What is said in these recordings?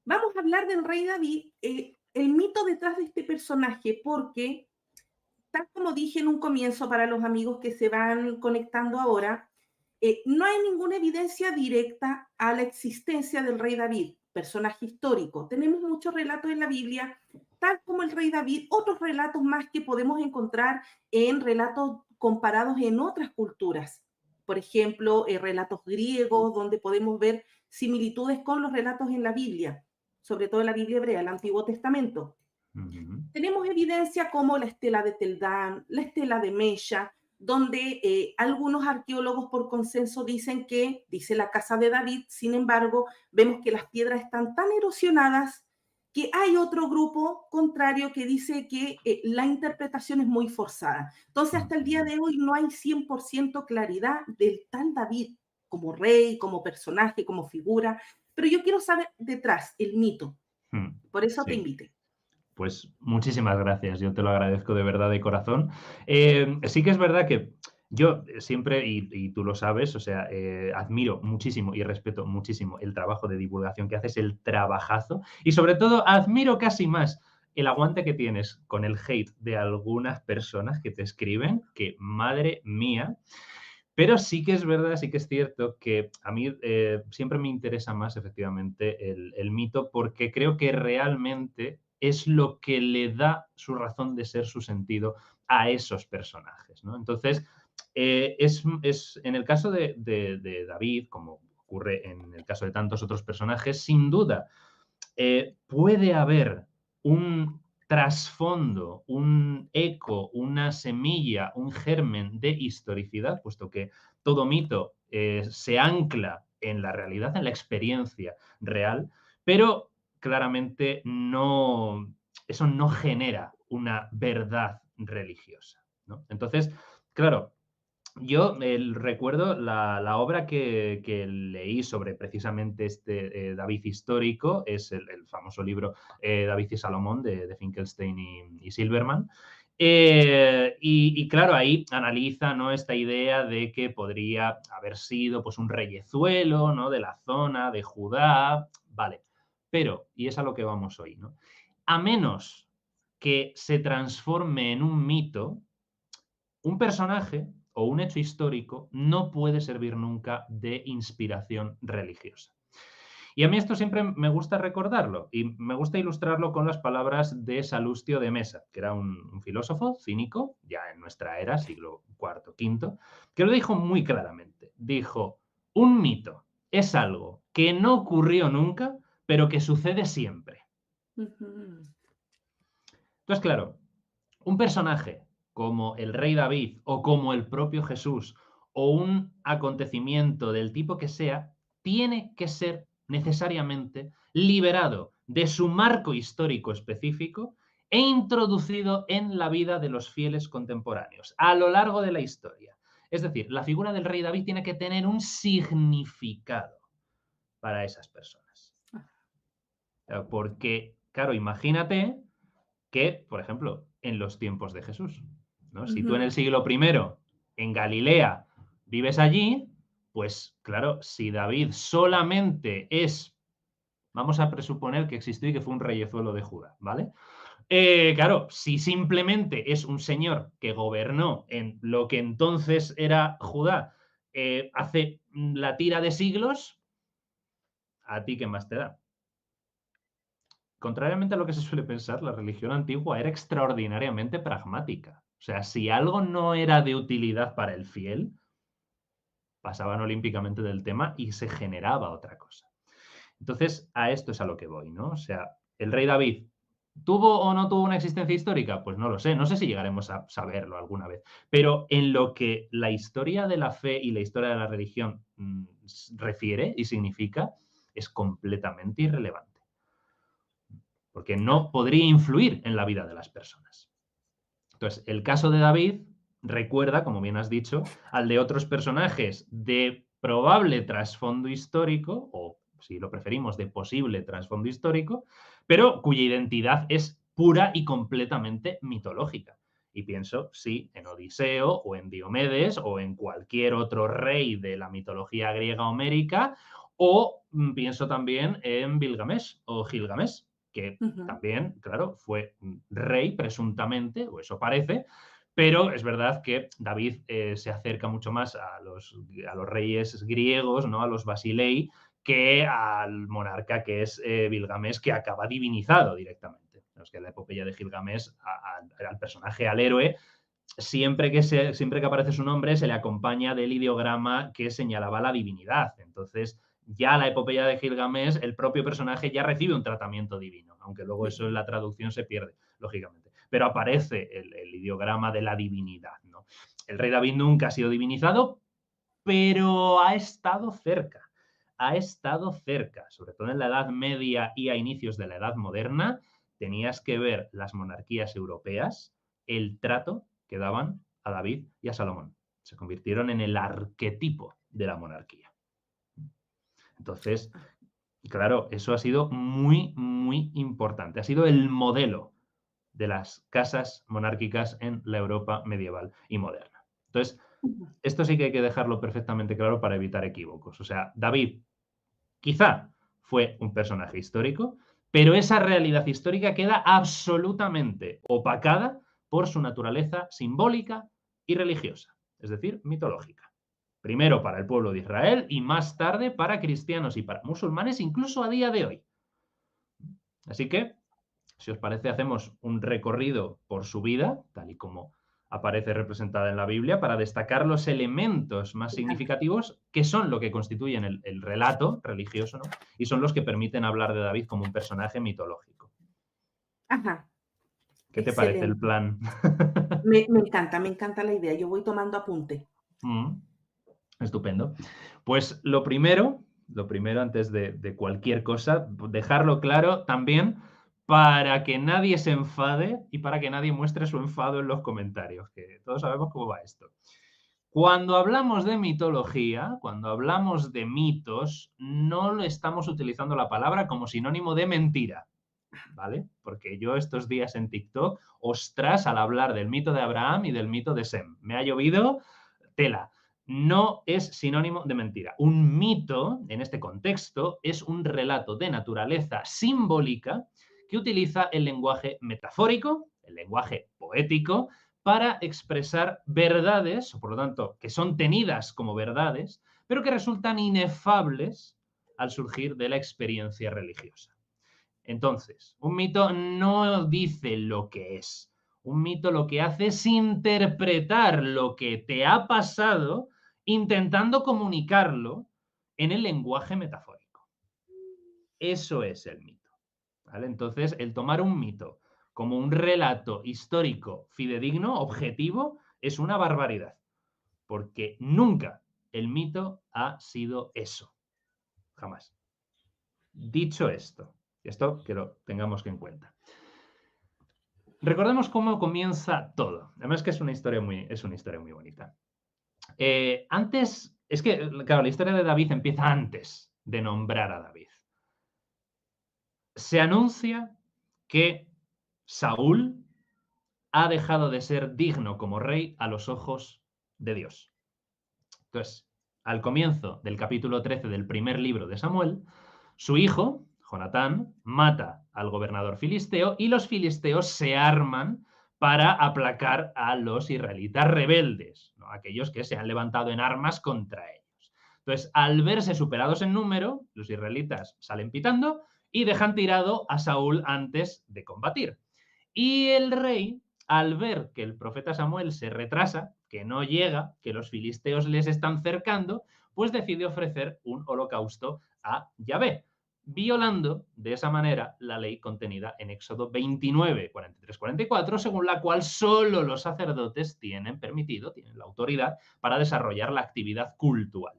Vamos a hablar del rey David, el mito detrás de este personaje, porque, tal como dije en un comienzo para los amigos que se van conectando ahora, no hay ninguna evidencia directa a la existencia del rey David, personaje histórico. Tenemos muchos relatos en la Biblia, tal como el rey David, otros relatos más que podemos encontrar en relatos comparados en otras culturas. Por ejemplo, relatos griegos, donde podemos ver similitudes con los relatos en la Biblia, sobre todo en la Biblia hebrea, el Antiguo Testamento. Ujú. Tenemos evidencia como la estela de Teldán, la estela de Mesha, donde algunos arqueólogos por consenso dicen que, dice la casa de David, sin embargo, vemos que las piedras están tan erosionadas que hay otro grupo contrario que dice que la interpretación es muy forzada. Entonces, hasta el día Ujú. de hoy no hay 100% claridad del tal David como rey, como personaje, como figura, pero yo quiero saber detrás el mito. Mm. Por eso te Sí. invité. Pues muchísimas gracias, yo te lo agradezco de verdad de corazón. Sí que es verdad que yo siempre, y tú lo sabes, o sea, admiro muchísimo y respeto muchísimo el trabajo de divulgación que haces, el trabajazo, y sobre todo admiro casi más el aguante que tienes con el hate de algunas personas que te escriben, que madre mía. Pero sí que es verdad, sí que es cierto que a mí siempre me interesa más efectivamente el mito porque creo que realmente es lo que le da su razón de ser, su sentido a esos personajes, ¿no? Entonces, en el caso de David, como ocurre en el caso de tantos otros personajes, sin duda puede haber un trasfondo, un eco, una semilla, un germen de historicidad, puesto que todo mito se ancla en la realidad, en la experiencia real, pero claramente no, eso no genera una verdad religiosa, ¿no? Entonces, claro, yo recuerdo la obra que leí sobre precisamente este David histórico, es el famoso libro David y Salomón de Finkelstein y Silverman. Y claro, ahí analiza, ¿no?, esta idea de que podría haber sido pues, un reyezuelo, ¿no?, de la zona de Judá. Vale, pero, y es a lo que vamos hoy, ¿no? A menos que se transforme en un mito, un personaje o un hecho histórico no puede servir nunca de inspiración religiosa. Y a mí esto siempre me gusta recordarlo y me gusta ilustrarlo con las palabras de Salustio de Mesa, que era un filósofo cínico, ya en nuestra era, siglo IV, V, que lo dijo muy claramente. Dijo, un mito es algo que no ocurrió nunca, pero que sucede siempre. Ujú. Entonces, claro, un personaje como el rey David o como el propio Jesús o un acontecimiento del tipo que sea, tiene que ser necesariamente liberado de su marco histórico específico e introducido en la vida de los fieles contemporáneos a lo largo de la historia. Es decir, la figura del rey David tiene que tener un significado para esas personas. Porque, claro, imagínate que, por ejemplo, en los tiempos de Jesús, ¿no? Si tú en el Ujú. siglo primero en Galilea vives allí, pues claro, si David solamente es, vamos a presuponer que existió y que fue un reyezuelo de Judá, ¿vale? Claro, si simplemente es un señor que gobernó en lo que entonces era Judá hace la tira de siglos, ¿a ti qué más te da? Contrariamente a lo que se suele pensar, la religión antigua era extraordinariamente pragmática. O sea, si algo no era de utilidad para el fiel, pasaban olímpicamente del tema y se generaba otra cosa. Entonces, a esto es a lo que voy, ¿no? O sea, el rey David, ¿tuvo o no tuvo una existencia histórica? Pues no lo sé, no sé si llegaremos a saberlo alguna vez, pero en lo que la historia de la fe y la historia de la religión refiere y significa, es completamente irrelevante porque Ah, no podría influir en la vida de las personas. Entonces, el caso de David recuerda, como bien has dicho, al de otros personajes de probable trasfondo histórico, o si lo preferimos, de posible trasfondo histórico, pero cuya identidad es pura y completamente mitológica. Y pienso, sí, en Odiseo o en Diomedes o en cualquier otro rey de la mitología griega homérica O pienso también en Bilgamesh o Gilgamesh, que Ujú. también, claro, fue rey presuntamente, o eso parece, pero es verdad que David se acerca mucho más a los reyes griegos, ¿no? A los Basilei, que al monarca que es Bilgamesh, que acaba divinizado directamente. Es que en la epopeya de Gilgamesh, al personaje, al héroe, siempre que aparece su nombre se le acompaña del ideograma que señalaba la divinidad. Entonces, ya la epopeya de Gilgamesh, el propio personaje ya recibe un tratamiento divino, aunque luego eso en Divino. la traducción se pierde, lógicamente. Pero aparece el ideograma de la divinidad, ¿no? El rey David nunca ha sido divinizado, pero ha estado cerca. Ha estado cerca, sobre todo en la Edad Media y a inicios de la Edad Moderna, tenías que ver las monarquías europeas, el trato que daban a David y a Salomón. Se convirtieron en el arquetipo de la monarquía. Entonces, claro, eso ha sido muy, muy importante. Ha sido el modelo de las casas monárquicas en la Europa medieval y moderna. Entonces, Ujú. esto sí que hay que dejarlo perfectamente claro para evitar equívocos. O sea, David quizá fue un personaje histórico, pero esa realidad histórica queda absolutamente opacada por su naturaleza simbólica y religiosa, es decir, mitológica. Primero para el pueblo de Israel y más tarde para cristianos y para musulmanes, incluso a día de hoy. Así que, si os parece, hacemos un recorrido por su vida, tal y como aparece representada en la Biblia, para destacar los elementos más Me encanta. significativos que son lo que constituyen el relato religioso, ¿no? Y son los que permiten hablar de David como un personaje mitológico. Ajá, ¿Qué te parece el excelente. plan? Me encanta la idea. Yo voy tomando apunte. Mm, estupendo. Pues lo primero antes de cualquier cosa, dejarlo claro también para que nadie se enfade y para que nadie muestre su enfado en los comentarios, que todos sabemos cómo va esto. Cuando hablamos de mitología, cuando hablamos de mitos, no lo estamos utilizando la palabra como sinónimo de mentira, ¿vale? Porque yo estos días en TikTok, ostras, al hablar del mito de Abraham y del mito de Sem, me ha llovido tela. No es sinónimo de mentira. Un mito, en este contexto, es un relato de naturaleza simbólica que utiliza el lenguaje metafórico, el lenguaje poético, para expresar verdades, o por lo tanto, que son tenidas como verdades, pero que resultan inefables al surgir de la experiencia religiosa. Entonces, un mito no dice lo que es. Un mito lo que hace es interpretar lo que te ha pasado intentando comunicarlo en el lenguaje metafórico. Eso es el mito, ¿vale? Entonces, el tomar un mito como un relato histórico fidedigno, objetivo, es una barbaridad, porque nunca el mito ha sido eso, jamás. Dicho esto que lo tengamos en cuenta. Recordemos cómo comienza todo. Además que es una historia muy bonita. Antes, es que, claro, la historia de David empieza antes de nombrar a David. Se anuncia que Saúl ha dejado de ser digno como rey a los ojos de Dios. Entonces, al comienzo del capítulo 13 del primer libro de Samuel, su hijo, Jonatán, mata al gobernador filisteo y los filisteos se arman para aplacar a los israelitas rebeldes, ¿no? Aquellos que se han levantado en armas contra ellos. Entonces, al verse superados en número, los israelitas salen pitando y dejan tirado a Saúl antes de combatir. Y el rey, al ver que el profeta Samuel se retrasa, que no llega, que los filisteos les están cercando, pues decide ofrecer un holocausto a Yahvé, violando de esa manera la ley contenida en Éxodo 29, 43, 44, según la cual solo los sacerdotes tienen la autoridad para desarrollar la actividad cultual.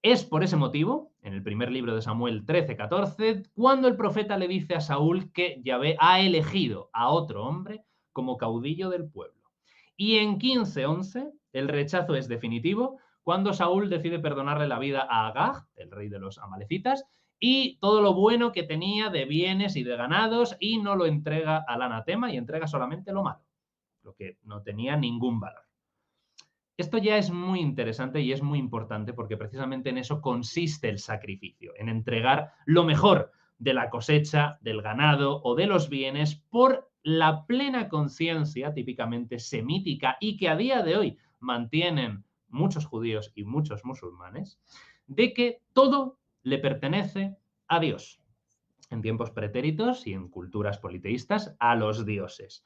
Es por ese motivo, en el primer libro de Samuel 13-14, cuando el profeta le dice a Saúl que Yahvé ha elegido a otro hombre como caudillo del pueblo. Y en 15-11, el rechazo es definitivo cuando Saúl decide perdonarle la vida a Agag, el rey de los amalecitas, y todo lo bueno que tenía de bienes y de ganados, y no lo entrega al anatema y entrega solamente lo malo, lo que no tenía ningún valor. Esto ya es muy interesante y es muy importante porque precisamente en eso consiste el sacrificio, en entregar lo mejor de la cosecha, del ganado o de los bienes por la plena conciencia típicamente semítica y que a día de hoy mantienen muchos judíos y muchos musulmanes, de que todo le pertenece a Dios. En tiempos pretéritos y en culturas politeístas, a los dioses.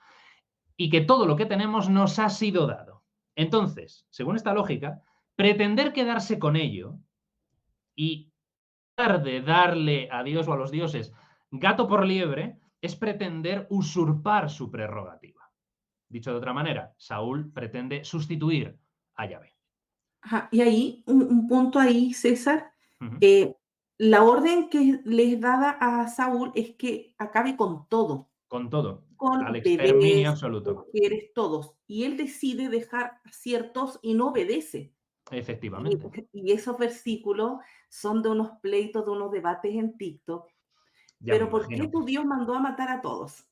Y que todo lo que tenemos nos ha sido dado. Entonces, según esta lógica, pretender quedarse con ello y tratar de darle a Dios o a los dioses gato por liebre es pretender usurpar su prerrogativa. Dicho de otra manera, Saúl pretende sustituir a Yahvé. Ajá, y ahí, un punto ahí, César, Ujú. eh, la orden que le es dada a Saúl es que acabe con todo, Con todo, al con exterminio bebés, absoluto. mujeres, todos. Y él decide dejar a ciertos y no obedece. Y, Efectivamente. y esos versículos son de unos pleitos, de unos debates en TikTok. Ya me Pero ¿por qué imagino. tu Dios mandó a matar a todos?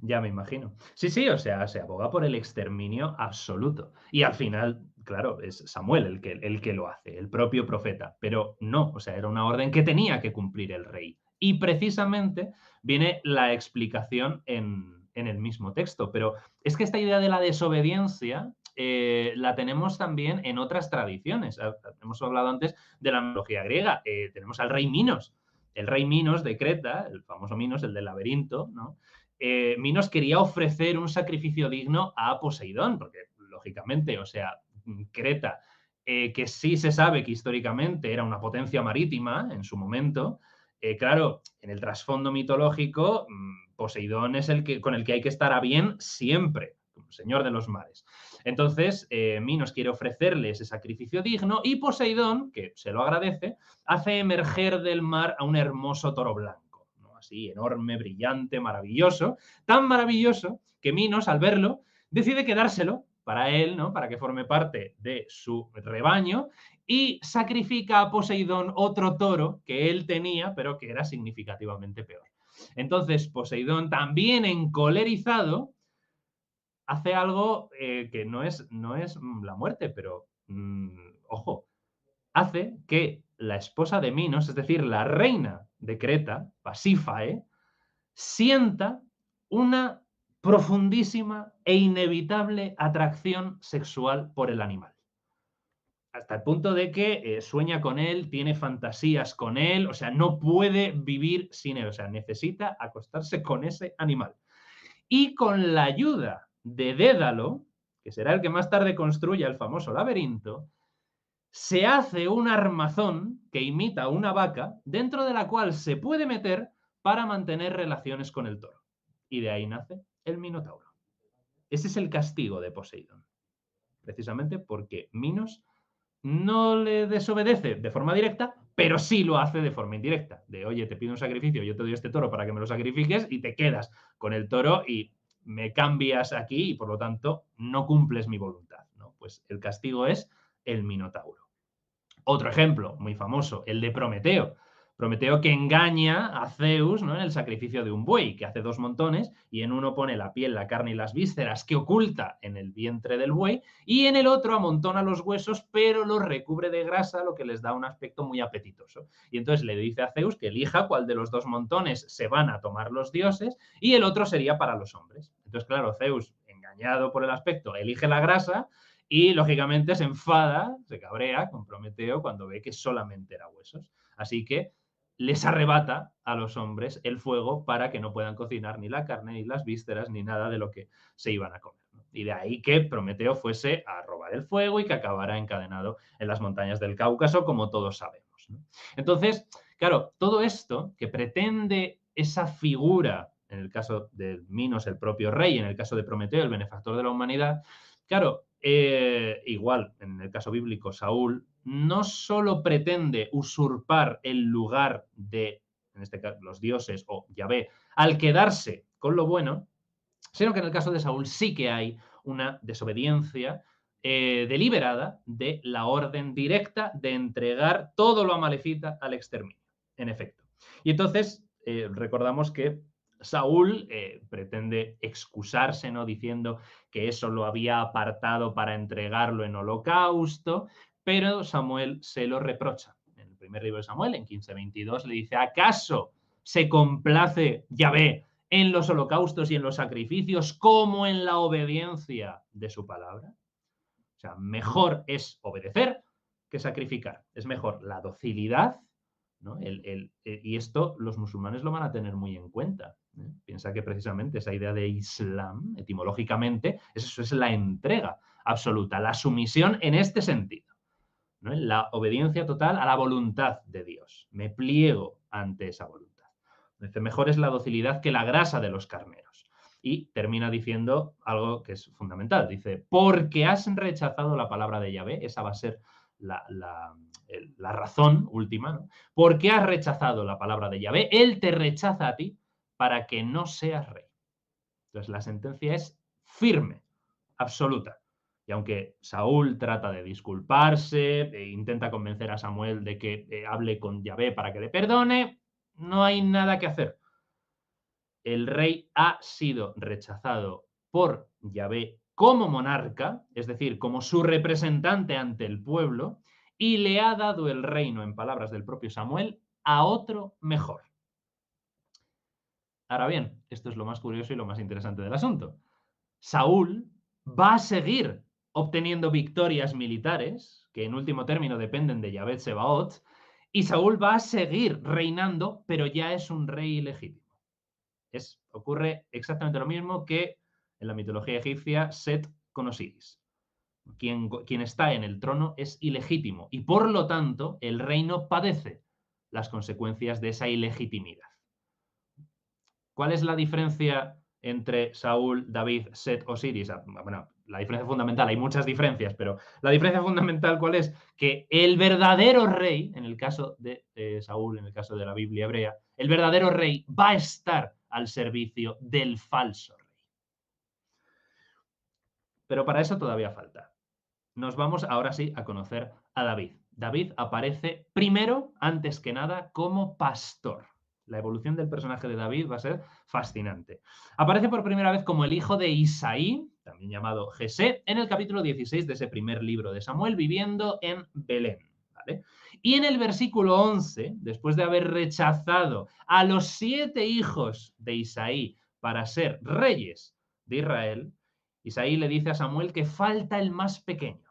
Ya me imagino. Sí, sí, o sea, se aboga por el exterminio absoluto. Y al final, claro, es Samuel el que lo hace, el propio profeta. Pero no, o sea, era una orden que tenía que cumplir el rey. Y precisamente viene la explicación en el mismo texto. Pero es que esta idea de la desobediencia la tenemos también en otras tradiciones. Hemos hablado antes de la mitología griega. Tenemos al rey Minos. El rey Minos de Creta, el famoso Minos, el del laberinto, ¿no? Minos quería ofrecer un sacrificio digno a Poseidón, porque lógicamente, o sea, Creta, que sí se sabe que históricamente era una potencia marítima en su momento, claro, en el trasfondo mitológico, Poseidón es el que, con el que hay que estar a bien siempre, como señor de los mares. Entonces, Minos quiere ofrecerle ese sacrificio digno y Poseidón, que se lo agradece, hace emerger del mar a un hermoso toro blanco, ¿no? Así, enorme, brillante, maravilloso, tan maravilloso que Minos, al verlo, decide quedárselo para él, ¿no? Para que forme parte de su rebaño y sacrifica a Poseidón otro toro que él tenía, pero que era significativamente peor. Entonces, Poseidón, también encolerizado, hace algo que no es la muerte, pero ojo, hace que la esposa de Minos, es decir, la reina de Creta, Pasífae, sienta una profundísima e inevitable atracción sexual por el animal. Hasta el punto de que sueña con él, tiene fantasías con él, o sea, no puede vivir sin él, o sea, necesita acostarse con ese animal. Y con la ayuda de Dédalo, que será el que más tarde construya el famoso laberinto, se hace un armazón que imita una vaca, dentro de la cual se puede meter para mantener relaciones con el toro. Y de ahí nace el Minotauro. Ese es el castigo de Poseidón, precisamente porque Minos no le desobedece de forma directa, pero sí lo hace de forma indirecta. De, oye, te pido un sacrificio, yo te doy este toro para que me lo sacrifiques y te quedas con el toro y me cambias aquí y por lo tanto no cumples mi voluntad, ¿no? Pues el castigo es el Minotauro. Otro ejemplo muy famoso, el de Prometeo. Prometeo que engaña a Zeus, ¿no? En el sacrificio de un buey, que hace dos montones y en uno pone la piel, la carne y las vísceras que oculta en el vientre del buey y en el otro amontona los huesos pero los recubre de grasa, lo que les da un aspecto muy apetitoso. Y entonces le dice a Zeus que elija cuál de los dos montones se van a tomar los dioses y el otro sería para los hombres. Entonces, claro, Zeus, engañado por el aspecto, elige la grasa y lógicamente se enfada, se cabrea con Prometeo cuando ve que solamente era huesos. Así que les arrebata a los hombres el fuego para que no puedan cocinar ni la carne, ni las vísceras, ni nada de lo que se iban a comer, ¿no? Y de ahí que Prometeo fuese a robar el fuego y que acabara encadenado en las montañas del Cáucaso, como todos sabemos, ¿no? Entonces, claro, todo esto que pretende esa figura, en el caso de Minos, el propio rey, en el caso de Prometeo, el benefactor de la humanidad, claro, igual, en el caso bíblico, Saúl no solo pretende usurpar el lugar de, en este caso, los dioses o Yahvé, al quedarse con lo bueno, sino que en el caso de Saúl sí que hay una desobediencia deliberada de la orden directa de entregar todo lo amalecita al exterminio, en efecto. Y entonces recordamos que Saúl pretende excusarse, ¿no? Diciendo que eso lo había apartado para entregarlo en holocausto, pero Samuel se lo reprocha. En el primer libro de Samuel, en 15:22, le dice, ¿acaso se complace Yahvé en los holocaustos y en los sacrificios como en la obediencia de su palabra? O sea, mejor es obedecer que sacrificar. Es mejor la docilidad, ¿no? Y esto los musulmanes lo van a tener muy en cuenta. Piensa que precisamente esa idea de Islam, etimológicamente, eso es la entrega absoluta, la sumisión en este sentido, ¿no? La obediencia total a la voluntad de Dios. Me pliego ante esa voluntad. Dice, mejor es la docilidad que la grasa de los carneros. Y termina diciendo algo que es fundamental. Dice, porque has rechazado la palabra de Yahvé, esa va a ser la razón última, ¿no? Porque has rechazado la palabra de Yahvé, Él te rechaza a ti para que no seas rey. Entonces la sentencia es firme, absoluta. Y aunque Saúl trata de disculparse, intenta convencer a Samuel de que hable con Yahvé para que le perdone, no hay nada que hacer. El rey ha sido rechazado por Yahvé como monarca, es decir, como su representante ante el pueblo, y le ha dado el reino, en palabras del propio Samuel, a otro mejor. Ahora bien, esto es lo más curioso y lo más interesante del asunto. Saúl va a seguir obteniendo victorias militares, que en último término dependen de Yahvé Sebaot, y Saúl va a seguir reinando, pero ya es un rey ilegítimo. Ocurre exactamente lo mismo que en la mitología egipcia Set con Osiris. Quien está en el trono es ilegítimo y por lo tanto el reino padece las consecuencias de esa ilegitimidad. ¿Cuál es la diferencia entre Saúl, David, Set, Osiris? Bueno, la diferencia fundamental, hay muchas diferencias, pero la diferencia fundamental, ¿cuál es? Que el verdadero rey, en el caso de Saúl, en el caso de la Biblia hebrea, el verdadero rey va a estar al servicio del falso rey. Pero para eso todavía falta. Nos vamos ahora sí a conocer a David. David aparece primero, antes que nada, como pastor. La evolución del personaje de David va a ser fascinante. Aparece por primera vez como el hijo de Isaí, también llamado Jesé, en el capítulo 16 de ese primer libro de Samuel, viviendo en Belén. ¿Vale? Y en el versículo 11, después de haber rechazado a los 7 hijos de Isaí para ser reyes de Israel, Isaí le dice a Samuel que falta el más pequeño.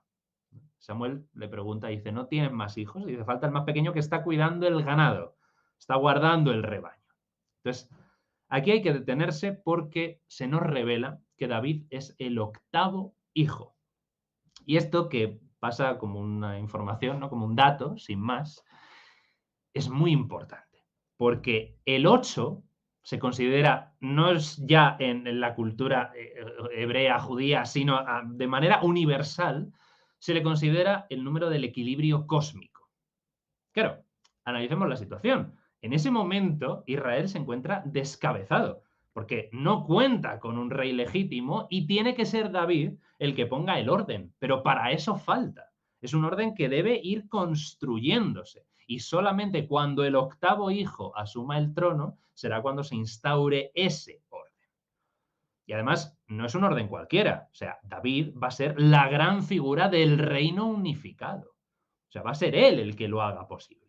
Samuel le pregunta, dice, ¿no tienes más hijos? Y dice, falta el más pequeño que está cuidando el ganado, está guardando el rebaño. Entonces, aquí hay que detenerse porque se nos revela que David es el 8º hijo. Y esto que pasa como una información, ¿no? Como un dato, sin más, es muy importante. Porque el 8 se considera, no es ya en la cultura hebrea, judía, sino de manera universal, se le considera el número del equilibrio cósmico. Claro, analicemos la situación. En ese momento, Israel se encuentra descabezado, porque no cuenta con un rey legítimo y tiene que ser David el que ponga el orden, pero para eso falta. Es un orden que debe ir construyéndose y solamente cuando el 8º hijo asuma el trono será cuando se instaure ese orden. Y además, no es un orden cualquiera. O sea, David va a ser la gran figura del reino unificado. O sea, va a ser él el que lo haga posible.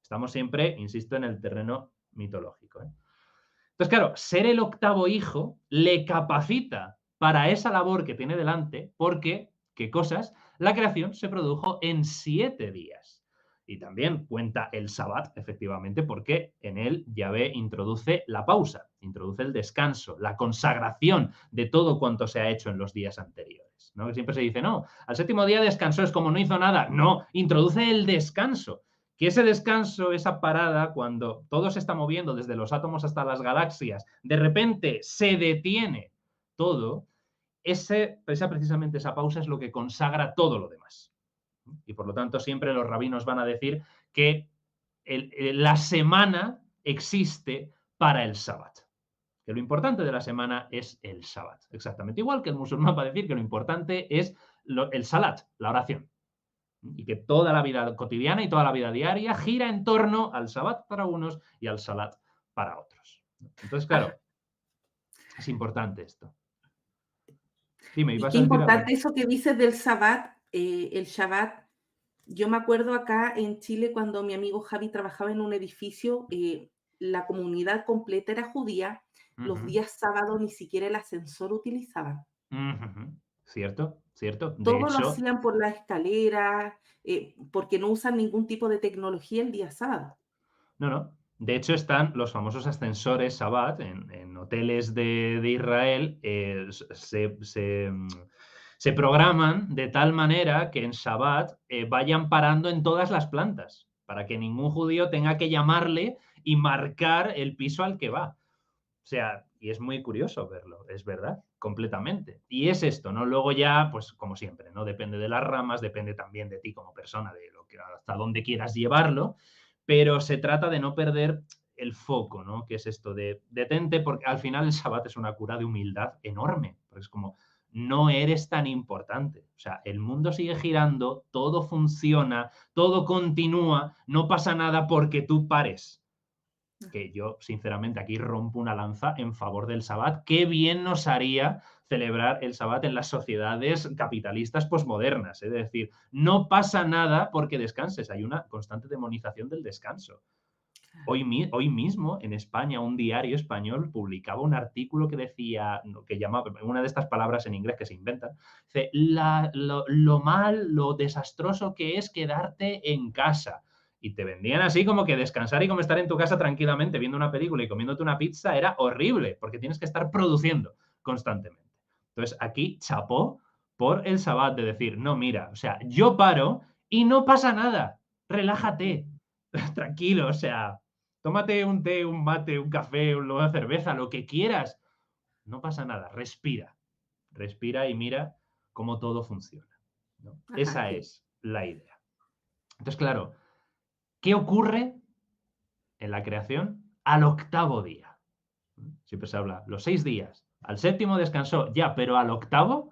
Estamos siempre, insisto, en el terreno mitológico. Entonces, claro, ser el 8º hijo le capacita para esa labor que tiene delante porque, ¿qué cosas? La creación se produjo en 7 días. Y también cuenta el Sabbat, efectivamente, porque en él Yahvé introduce la pausa, introduce el descanso, la consagración de todo cuanto se ha hecho en los días anteriores, ¿no? Que siempre se dice, no, al 7º día descansó, es como no hizo nada. No, introduce el descanso. Que ese descanso, esa parada, cuando todo se está moviendo desde los átomos hasta las galaxias, de repente se detiene todo, precisamente esa pausa es lo que consagra todo lo demás. Y por lo tanto, siempre los rabinos van a decir que la semana existe para el Sabbat. Que lo importante de la semana es el Sabbat. Exactamente igual que el musulmán va a decir que lo importante es el Salat, la oración. Y que toda la vida cotidiana y toda la vida diaria gira en torno al Sabbat para unos y al Salat para otros. Entonces, claro. Es importante esto. Dime, Y ¿ibas qué a decir algo? importante eso que dices del Shabbat. El Shabbat, yo me acuerdo acá en Chile cuando mi amigo Javi trabajaba en un edificio, la comunidad completa era judía, los Ujú, días sábados ni siquiera el ascensor utilizaban. ujujú. Cierto, cierto. De Todo lo hecho, hacían por la escalera, porque no usan ningún tipo de tecnología el día sábado. no, no. De hecho, están los famosos ascensores Shabbat en hoteles de Israel. Se programan de tal manera que en Shabbat vayan parando en todas las plantas, para que ningún judío tenga que llamarle y marcar el piso al que va. O sea, y es muy curioso verlo, es verdad, completamente. Y es esto, ¿no? Luego ya, pues como siempre, ¿no? Depende de las ramas, depende también de ti como persona, de lo que, hasta dónde quieras llevarlo, pero se trata de no perder el foco, ¿no? Que es esto de detente, porque al final el Shabbat es una cura de humildad enorme, porque es como, no eres tan importante. O sea, el mundo sigue girando, todo funciona, todo continúa, no pasa nada porque tú pares, que yo, sinceramente, aquí rompo una lanza en favor del Sabbat. Qué bien nos haría celebrar el Sabbat en las sociedades capitalistas posmodernas. Es decir, no pasa nada porque descanses. Hay una constante demonización del descanso. Hoy mismo en España un diario español publicaba un artículo que decía, que llamaba una de estas palabras en inglés que se inventan, dice, lo mal, lo desastroso que es quedarte en casa. Y te vendían así como que descansar y como estar en tu casa tranquilamente viendo una película y comiéndote una pizza era horrible, porque tienes que estar produciendo constantemente. Entonces aquí chapó por el Sabbat de decir, no, mira, o sea, yo paro y no pasa nada, relájate, tranquilo, o sea, tómate un té, un mate, un café, una cerveza, lo que quieras. No pasa nada, respira. Respira y mira cómo todo funciona, ¿no? Ajá, Esa sí. es la idea. Entonces, claro, ¿qué ocurre en la creación al octavo día? Siempre se habla, los 6 días. Al séptimo descansó, ya, pero al octavo,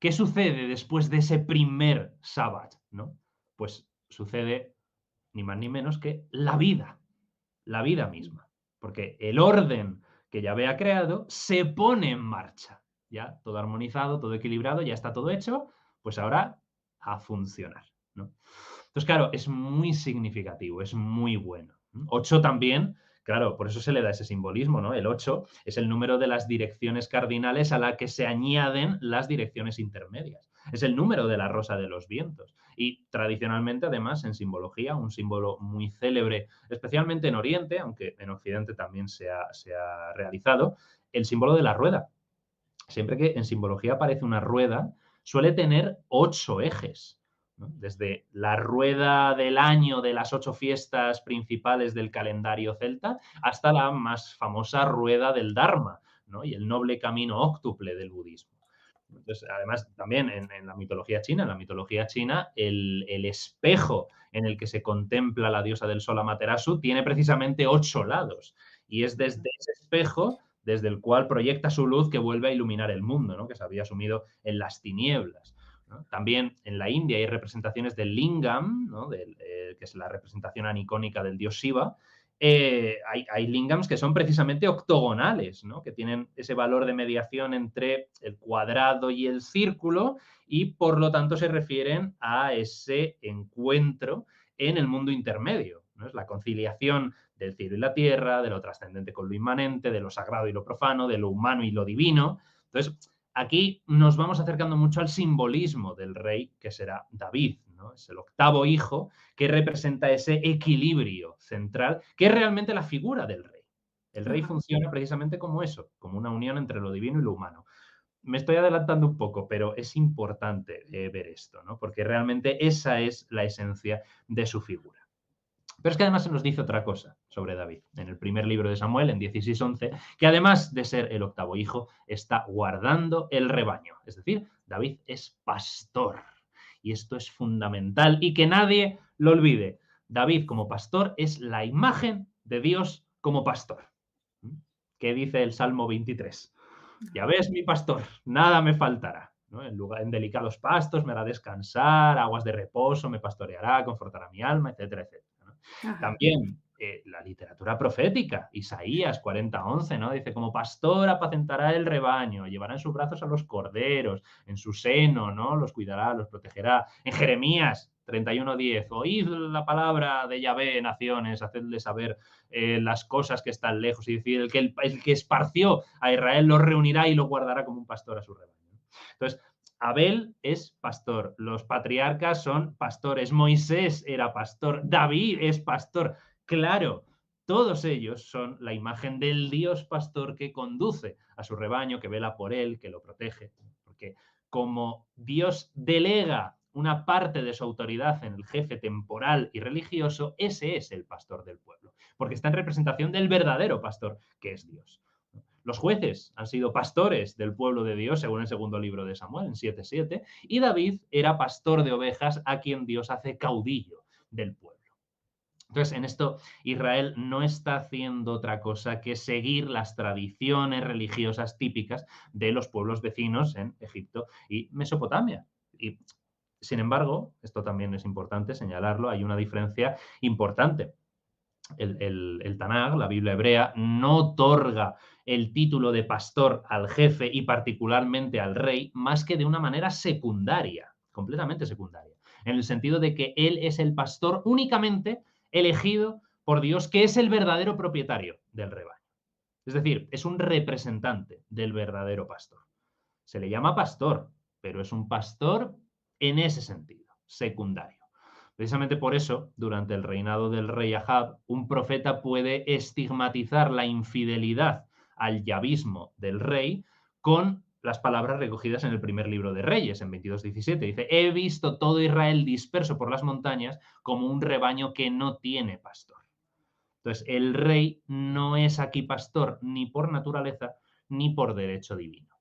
¿qué sucede después de ese primer sábado? ¿No? Pues sucede ni más ni menos que la vida misma, porque el orden que Yahvé ha creado se pone en marcha, ya todo armonizado, todo equilibrado, ya está todo hecho, pues ahora a funcionar, ¿no? Entonces, claro, es muy significativo, es muy bueno. 8 también, claro, por eso se le da ese simbolismo, ¿no? El 8 es el número de las direcciones cardinales a la que se añaden las direcciones intermedias. Es el número de la rosa de los vientos. Y tradicionalmente, además, en simbología, un símbolo muy célebre, especialmente en Oriente, aunque en Occidente también se ha realizado, el símbolo de la rueda. Siempre que en simbología aparece una rueda, suele tener 8 ejes, ¿no? Desde la rueda del año de las 8 fiestas principales del calendario celta hasta la más famosa rueda del Dharma, ¿no? Y el noble camino óctuple del budismo. Entonces, además, también en la mitología china, el espejo en el que se contempla la diosa del sol Amaterasu tiene precisamente 8 lados. Y es desde ese espejo desde el cual proyecta su luz que vuelve a iluminar el mundo, ¿no? Que se había sumido en las tinieblas, ¿no? También en la India hay representaciones del lingam, ¿no? Que es la representación anicónica del dios Shiva. Hay lingams que son precisamente octogonales, ¿no? Que tienen ese valor de mediación entre el cuadrado y el círculo y por lo tanto se refieren a ese encuentro en el mundo intermedio, ¿no? Es la conciliación del cielo y la tierra, de lo trascendente con lo inmanente, de lo sagrado y lo profano, de lo humano y lo divino. Entonces, aquí nos vamos acercando mucho al simbolismo del rey, que será David, ¿no? Es el octavo hijo que representa ese equilibrio central, que es realmente la figura del rey. El rey Ajá. funciona precisamente como eso, como una unión entre lo divino y lo humano. Me estoy adelantando un poco, pero es importante ver esto, ¿no? Porque realmente esa es la esencia de su figura. Pero es que además se nos dice otra cosa sobre David. En el primer libro de Samuel, en 16:11, que además de ser el octavo hijo, está guardando el rebaño. Es decir, David es pastor. Y esto es fundamental y que nadie lo olvide. David como pastor es la imagen de Dios como pastor. ¿Qué dice el Salmo 23? Ya ves, mi pastor, nada me faltará. ¿No? En delicados pastos me hará descansar, aguas de reposo me pastoreará, confortará mi alma, etcétera, etcétera. ¿No? Ajá. También la literatura profética, Isaías 40:11, ¿no? Dice, como pastor apacentará el rebaño, llevará en sus brazos a los corderos, en su seno, ¿no? Los cuidará, los protegerá. En Jeremías 31:10, oíd la palabra de Yahvé, naciones, hacedle saber las cosas que están lejos, y decir, el que esparció a Israel lo reunirá y lo guardará como un pastor a su rebaño. Entonces, Abel es pastor, los patriarcas son pastores, Moisés era pastor, David es pastor. Claro, todos ellos son la imagen del Dios pastor que conduce a su rebaño, que vela por él, que lo protege. Porque como Dios delega una parte de su autoridad en el jefe temporal y religioso, ese es el pastor del pueblo, porque está en representación del verdadero pastor, que es Dios. Los jueces han sido pastores del pueblo de Dios, según el segundo libro de Samuel, en 7:7, y David era pastor de ovejas a quien Dios hace caudillo del pueblo. Entonces, en esto, Israel no está haciendo otra cosa que seguir las tradiciones religiosas típicas de los pueblos vecinos en Egipto y Mesopotamia. Y, sin embargo, esto también es importante señalarlo, hay una diferencia importante. El Tanaj, la Biblia hebrea, no otorga el título de pastor al jefe y particularmente al rey más que de una manera secundaria, completamente secundaria, en el sentido de que él es el pastor únicamente elegido por Dios, que es el verdadero propietario del rebaño. Es decir, es un representante del verdadero pastor. Se le llama pastor, pero es un pastor en ese sentido, secundario. Precisamente por eso, durante el reinado del rey Ahab, un profeta puede estigmatizar la infidelidad al yavismo del rey con las palabras recogidas en el primer libro de Reyes, en 22:17. Dice, he visto todo Israel disperso por las montañas como un rebaño que no tiene pastor. Entonces, el rey no es aquí pastor ni por naturaleza ni por derecho divino.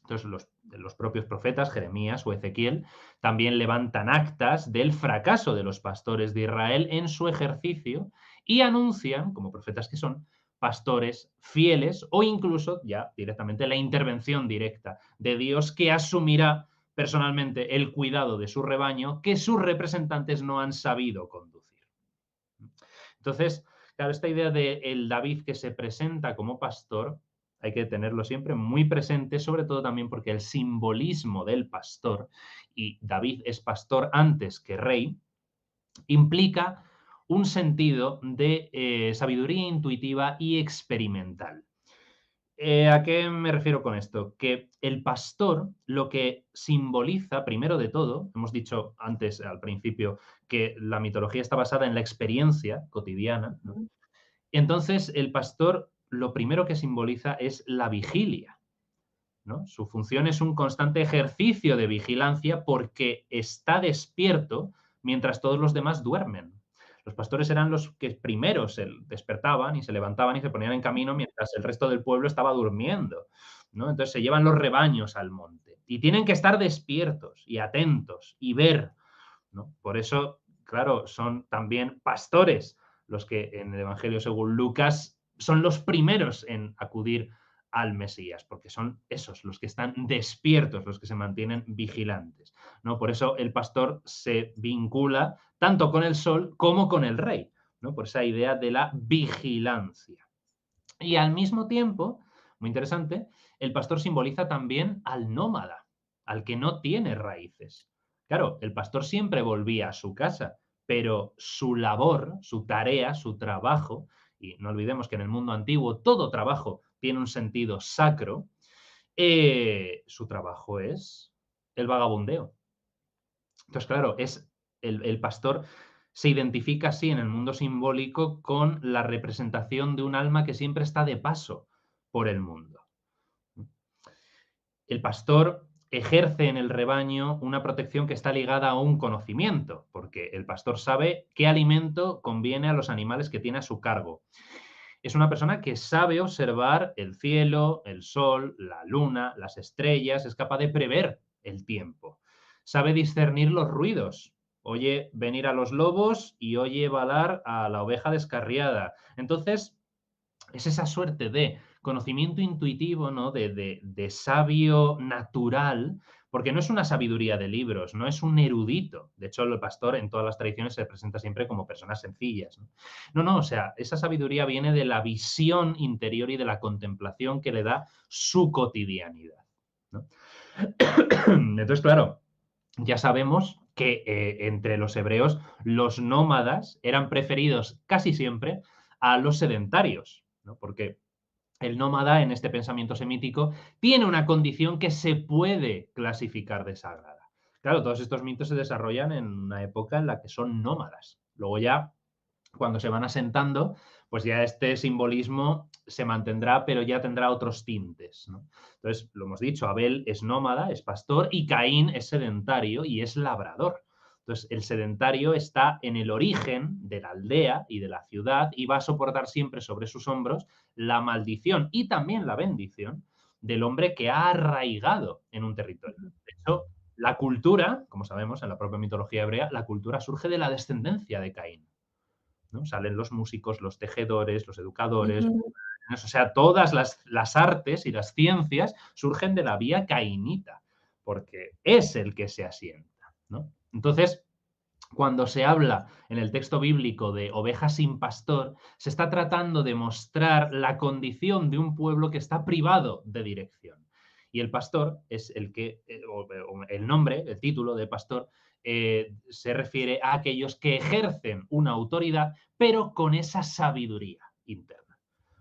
Entonces, los propios profetas, Jeremías o Ezequiel, también levantan actas del fracaso de los pastores de Israel en su ejercicio y anuncian, como profetas que son, pastores fieles o incluso ya directamente la intervención directa de Dios que asumirá personalmente el cuidado de su rebaño que sus representantes no han sabido conducir. Entonces, claro, esta idea de el David que se presenta como pastor hay que tenerlo siempre muy presente, sobre todo también porque el simbolismo del pastor, y David es pastor antes que rey, implica un sentido de sabiduría intuitiva y experimental. ¿A qué me refiero con esto? Que el pastor lo que simboliza, primero de todo, hemos dicho antes al principio que la mitología está basada en la experiencia cotidiana, ¿no? Entonces el pastor lo primero que simboliza es la vigilia, ¿no? Su función es un constante ejercicio de vigilancia porque está despierto mientras todos los demás duermen. Los pastores eran los que primero se despertaban y se levantaban y se ponían en camino mientras el resto del pueblo estaba durmiendo, ¿no? Entonces se llevan los rebaños al monte y tienen que estar despiertos y atentos y ver, ¿no? Por eso, claro, son también pastores los que en el Evangelio según Lucas son los primeros en acudir al Mesías, porque son esos los que están despiertos, los que se mantienen vigilantes, ¿no? Por eso el pastor se vincula tanto con el sol como con el rey, ¿no? Por esa idea de la vigilancia. Y al mismo tiempo, muy interesante, el pastor simboliza también al nómada, al que no tiene raíces. Claro, el pastor siempre volvía a su casa, pero su labor, su tarea, su trabajo, y no olvidemos que en el mundo antiguo todo trabajo tiene un sentido sacro, su trabajo es el vagabundeo. Entonces, claro, es el pastor se identifica así en el mundo simbólico con la representación de un alma que siempre está de paso por el mundo. El pastor ejerce en el rebaño una protección que está ligada a un conocimiento, porque el pastor sabe qué alimento conviene a los animales que tiene a su cargo. Es una persona que sabe observar el cielo, el sol, la luna, las estrellas, es capaz de prever el tiempo. Sabe discernir los ruidos. Oye venir a los lobos y oye balar a la oveja descarriada. Entonces, es esa suerte de conocimiento intuitivo, ¿no? De sabio natural, porque no es una sabiduría de libros, no es un erudito. De hecho, el pastor en todas las tradiciones se presenta siempre como personas sencillas, ¿no? No, no, o sea, esa sabiduría viene de la visión interior y de la contemplación que le da su cotidianidad, ¿no? Entonces, claro, ya sabemos que entre los hebreos los nómadas eran preferidos casi siempre a los sedentarios, ¿no? Porque el nómada en este pensamiento semítico tiene una condición que se puede clasificar de sagrada. Claro, todos estos mitos se desarrollan en una época en la que son nómadas. Luego ya, cuando se van asentando, pues ya este simbolismo se mantendrá, pero ya tendrá otros tintes, ¿no? Entonces, lo hemos dicho, Abel es nómada, es pastor, y Caín es sedentario y es labrador. Entonces, el sedentario está en el origen de la aldea y de la ciudad y va a soportar siempre sobre sus hombros la maldición y también la bendición del hombre que ha arraigado en un territorio. De hecho, la cultura, como sabemos en la propia mitología hebrea, la cultura surge de la descendencia de Caín, ¿no? Salen los músicos, los tejedores, los educadores, Ujú. o sea, todas las artes y las ciencias surgen de la vía cainita, porque es el que se asienta, ¿no? Entonces, cuando se habla en el texto bíblico de ovejas sin pastor, se está tratando de mostrar la condición de un pueblo que está privado de dirección. Y el pastor es el que, o el nombre, el título de pastor, se refiere a aquellos que ejercen una autoridad, pero con esa sabiduría interna.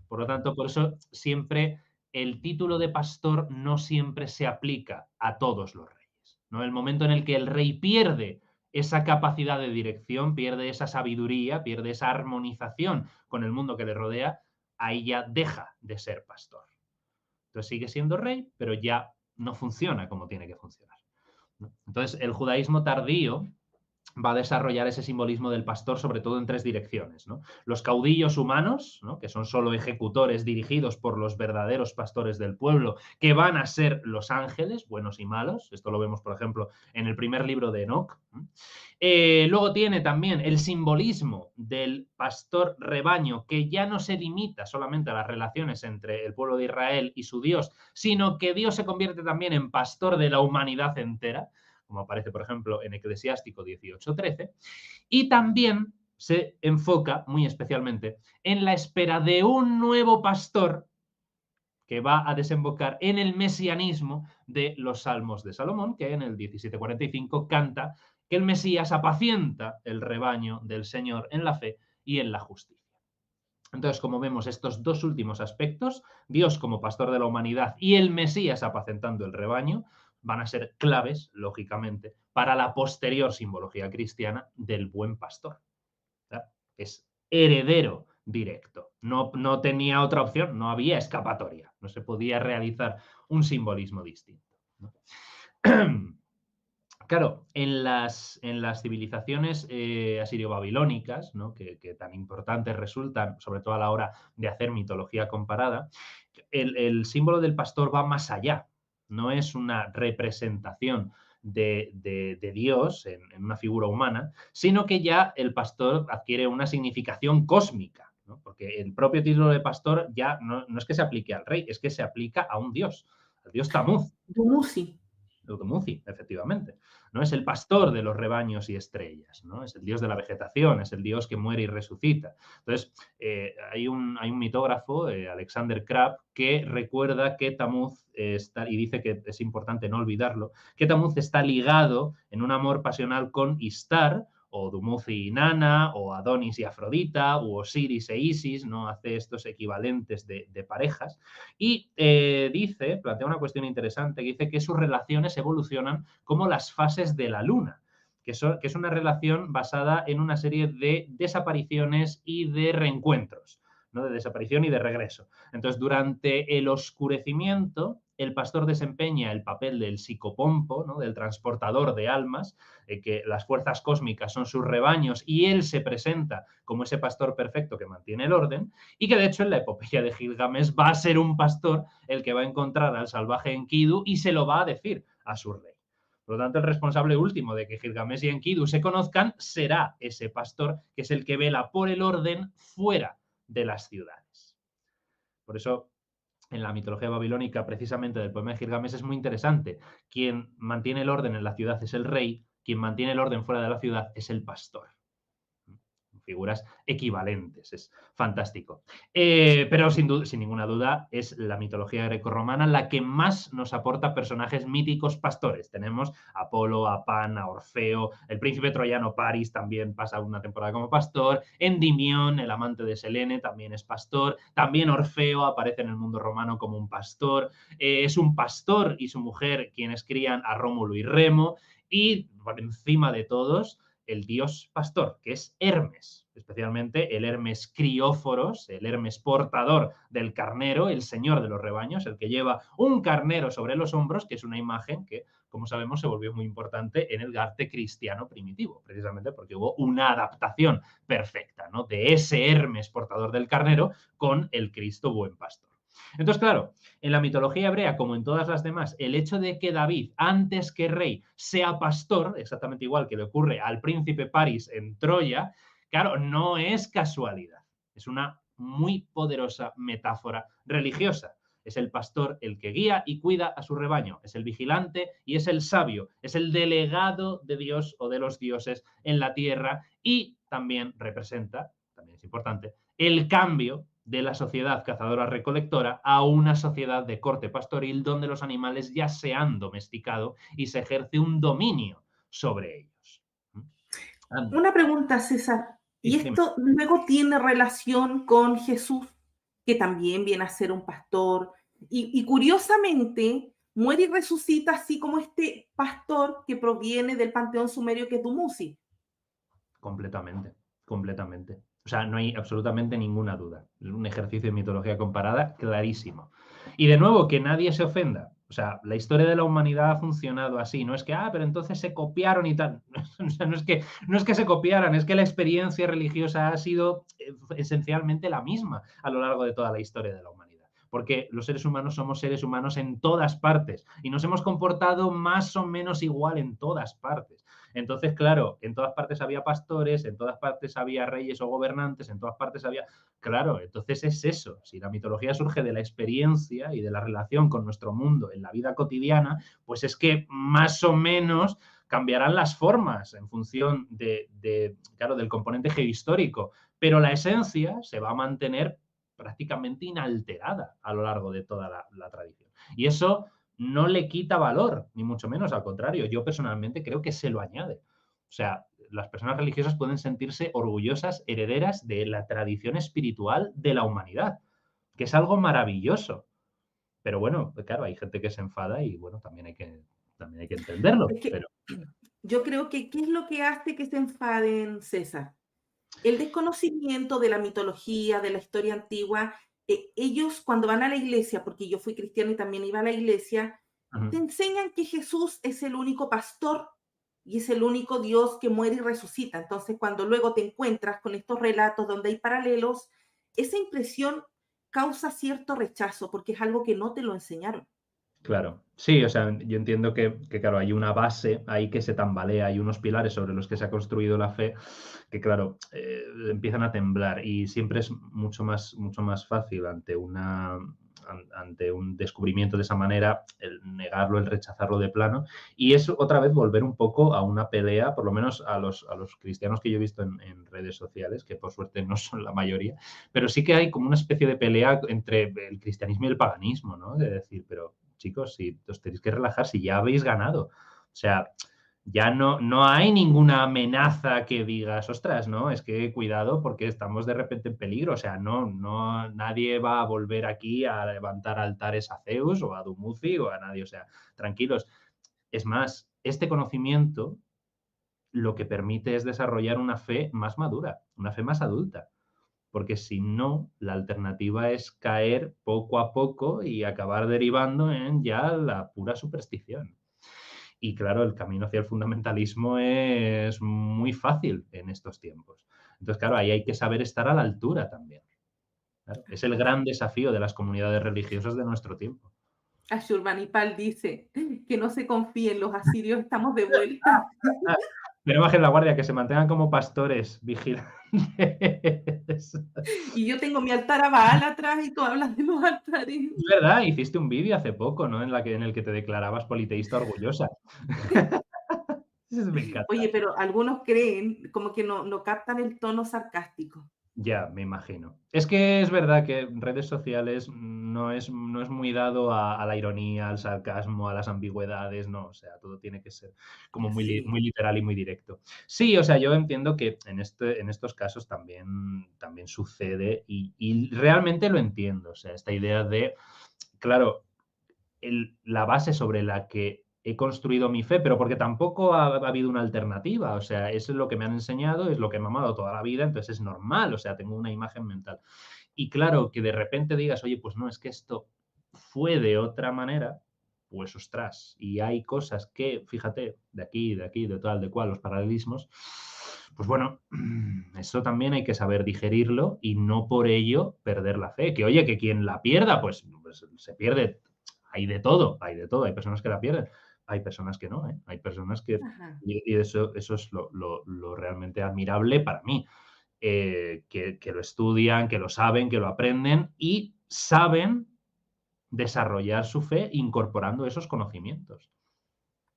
Por lo tanto, por eso siempre el título de pastor no siempre se aplica a todos los reyes, ¿no? El momento en el que el rey pierde esa capacidad de dirección, pierde esa sabiduría, pierde esa armonización con el mundo que le rodea, ahí ya deja de ser pastor. Entonces sigue siendo rey, pero ya no funciona como tiene que funcionar, ¿no? Entonces el judaísmo tardío va a desarrollar ese simbolismo del pastor, sobre todo en tres direcciones, ¿no? Los caudillos humanos, ¿no? Que son solo ejecutores dirigidos por los verdaderos pastores del pueblo, que van a ser los ángeles, buenos y malos. Esto lo vemos, por ejemplo, en el primer libro de Enoch. Luego tiene también el simbolismo del pastor rebaño, que ya no se limita solamente a las relaciones entre el pueblo de Israel y su Dios, sino que Dios se convierte también en pastor de la humanidad entera, como aparece, por ejemplo, en Eclesiástico 18:13, y también se enfoca muy especialmente en la espera de un nuevo pastor que va a desembocar en el mesianismo de los Salmos de Salomón, que en el 17:45 canta que el Mesías apacienta el rebaño del Señor en la fe y en la justicia. Entonces, como vemos, estos dos últimos aspectos, Dios como pastor de la humanidad y el Mesías apacentando el rebaño, van a ser claves, lógicamente, para la posterior simbología cristiana del buen pastor. ¿Verdad? Es heredero directo. No, no tenía otra opción, no había escapatoria. No se podía realizar un simbolismo distinto, ¿no? Claro, en las civilizaciones asirio-babilónicas, ¿no? Que tan importantes resultan, sobre todo a la hora de hacer mitología comparada, el símbolo del pastor va más allá. No es una representación de Dios en una figura humana, sino que ya el pastor adquiere una significación cósmica, ¿no? Porque el propio título de pastor ya no es que se aplique al rey, es que se aplica a un dios, al dios Tamuz. Dumuzi. Dumuzi, efectivamente, ¿no? Es el pastor de los rebaños y estrellas, ¿no? Es el dios de la vegetación, es el dios que muere y resucita. Entonces, hay un mitógrafo, Alexander Crabb, que recuerda que Tamuz está, y dice que es importante no olvidarlo, que Tamuz está ligado en un amor pasional con Istar, o Dumuzi y Nana, o Adonis y Afrodita, o Osiris e Isis, ¿no? Hace estos equivalentes de parejas. Y plantea una cuestión interesante, que dice que sus relaciones evolucionan como las fases de la luna, que es una relación basada en una serie de desapariciones y de reencuentros, ¿no? De desaparición y de regreso. Entonces, durante el oscurecimiento, el pastor desempeña el papel del psicopompo, ¿no? Del transportador de almas, que las fuerzas cósmicas son sus rebaños y él se presenta como ese pastor perfecto que mantiene el orden, y que de hecho en la epopeya de Gilgamesh va a ser un pastor el que va a encontrar al salvaje Enkidu y se lo va a decir a su rey. Por lo tanto, el responsable último de que Gilgamesh y Enkidu se conozcan será ese pastor, que es el que vela por el orden fuera de las ciudades. Por eso en la mitología babilónica, precisamente del poema de Gilgamesh, es muy interesante. Quien mantiene el orden en la ciudad es el rey, quien mantiene el orden fuera de la ciudad es el pastor. Figuras equivalentes, es fantástico. Pero sin ninguna duda es la mitología grecorromana la que más nos aporta personajes míticos pastores. Tenemos a Apolo, a Pan, a Orfeo, el príncipe troyano Paris también pasa una temporada como pastor, Endimión, el amante de Selene, también es pastor, también Orfeo aparece en el mundo romano como un pastor, es un pastor y su mujer quienes crían a Rómulo y Remo, y por encima de todos el dios pastor, que es Hermes, especialmente el Hermes crióforos, el Hermes portador del carnero, el señor de los rebaños, el que lleva un carnero sobre los hombros, que es una imagen que, como sabemos, se volvió muy importante en el arte cristiano primitivo, precisamente porque hubo una adaptación perfecta, ¿no?, de ese Hermes portador del carnero con el Cristo buen pastor. Entonces, claro, en la mitología hebrea, como en todas las demás, el hecho de que David, antes que rey, sea pastor, exactamente igual que le ocurre al príncipe Paris en Troya, claro, no es casualidad. Es una muy poderosa metáfora religiosa. Es el pastor el que guía y cuida a su rebaño. Es el vigilante y es el sabio. Es el delegado de Dios o de los dioses en la tierra y también representa, también es importante, el cambio de la sociedad cazadora-recolectora a una sociedad de corte pastoril donde los animales ya se han domesticado y se ejerce un dominio sobre ellos. Una pregunta, César. ¿Y Sí, dime. esto luego tiene relación con Jesús, que también viene a ser un pastor? Y curiosamente, muere y resucita así como este pastor que proviene del panteón sumerio que es Dumuzi. Completamente, completamente. O sea, no hay absolutamente ninguna duda. Es un ejercicio de mitología comparada clarísimo. Y de nuevo, que nadie se ofenda. O sea, la historia de la humanidad ha funcionado así. No es que, pero entonces se copiaron y tal. O sea, no es que se copiaran, es que la experiencia religiosa ha sido esencialmente la misma a lo largo de toda la historia de la humanidad. Porque los seres humanos somos seres humanos en todas partes y nos hemos comportado más o menos igual en todas partes. Entonces, claro, en todas partes había pastores, en todas partes había reyes o gobernantes, en todas partes había... Claro, entonces es eso. Si la mitología surge de la experiencia y de la relación con nuestro mundo en la vida cotidiana, pues es que más o menos cambiarán las formas en función claro, del componente geohistórico, pero la esencia se va a mantener prácticamente inalterada a lo largo de toda la tradición. Y eso no le quita valor, ni mucho menos, al contrario, yo personalmente creo que se lo añade. O sea, las personas religiosas pueden sentirse orgullosas, herederas de la tradición espiritual de la humanidad, que es algo maravilloso. Pero bueno, pues claro, hay gente que se enfada y bueno, también hay que entenderlo. Es que Pero yo creo que, ¿qué es lo que hace que se enfaden, César? El desconocimiento de la mitología, de la historia antigua. Ellos cuando van a la iglesia, porque yo fui cristiana y también iba a la iglesia, te uh-huh, enseñan que Jesús es el único pastor y es el único Dios que muere y resucita. Entonces, cuando luego te encuentras con estos relatos donde hay paralelos, esa impresión causa cierto rechazo porque es algo que no te lo enseñaron. claro, sí, o sea, yo entiendo que, claro, hay una base ahí que se tambalea, hay unos pilares sobre los que se ha construido la fe que, claro, empiezan a temblar y siempre es mucho más fácil ante un descubrimiento de esa manera, el negarlo, el rechazarlo de plano, y es otra vez volver un poco a una pelea, por lo menos a los cristianos que yo he visto en redes sociales, que por suerte no son la mayoría, pero sí que hay como una especie de pelea entre el cristianismo y el paganismo, ¿no? De decir, pero chicos, si os tenéis que relajar, si ya habéis ganado. O sea, ya no hay ninguna amenaza que digas, ostras, no, es que cuidado porque estamos de repente en peligro. O sea, nadie va a volver aquí a levantar altares a Zeus o a Dumuzi o a nadie. O sea, tranquilos. Es más, este conocimiento lo que permite es desarrollar una fe más madura, una fe más adulta. Porque si no, la alternativa es caer poco a poco y acabar derivando en ya la pura superstición. Y claro, el camino hacia el fundamentalismo es muy fácil en estos tiempos. Entonces, claro, ahí hay que saber estar a la altura también. Claro, es el gran desafío de las comunidades religiosas de nuestro tiempo. Ashurbanipal dice que no se confíen, los asirios estamos de vuelta. que no bajen la guardia, que se mantengan como pastores vigilantes. Y yo tengo mi altar a Baal atrás y tú hablas de los altares. Es verdad, hiciste un vídeo hace poco, ¿no? En el que te declarabas politeísta orgullosa. Eso me encanta. Oye, pero algunos creen como que no captan el tono sarcástico. Ya, me imagino. Es que es verdad que en redes sociales no es muy dado a la ironía, al sarcasmo, a las ambigüedades, no, o sea, todo tiene que ser como muy Sí, literal y muy directo. Sí, o sea, yo entiendo que en estos casos también sucede y realmente lo entiendo, o sea, esta idea de, claro, la base sobre la que he construido mi fe, pero porque tampoco ha habido una alternativa. O sea, eso es lo que me han enseñado, es lo que me ha amado toda la vida, entonces es normal, o sea, tengo una imagen mental. Y claro, que de repente digas, oye, pues no, es que esto fue de otra manera, pues ostras, y hay cosas que, fíjate, de aquí, de tal, de cual, los paralelismos, pues bueno, eso también hay que saber digerirlo y no por ello perder la fe. Que oye, que quien la pierda, pues se pierde. Hay de todo, hay de todo. Hay personas que la pierden, hay personas que no, ¿eh? Hay personas que, ajá, y eso es lo realmente admirable para mí, que lo estudian, que lo saben, que lo aprenden y saben desarrollar su fe incorporando esos conocimientos.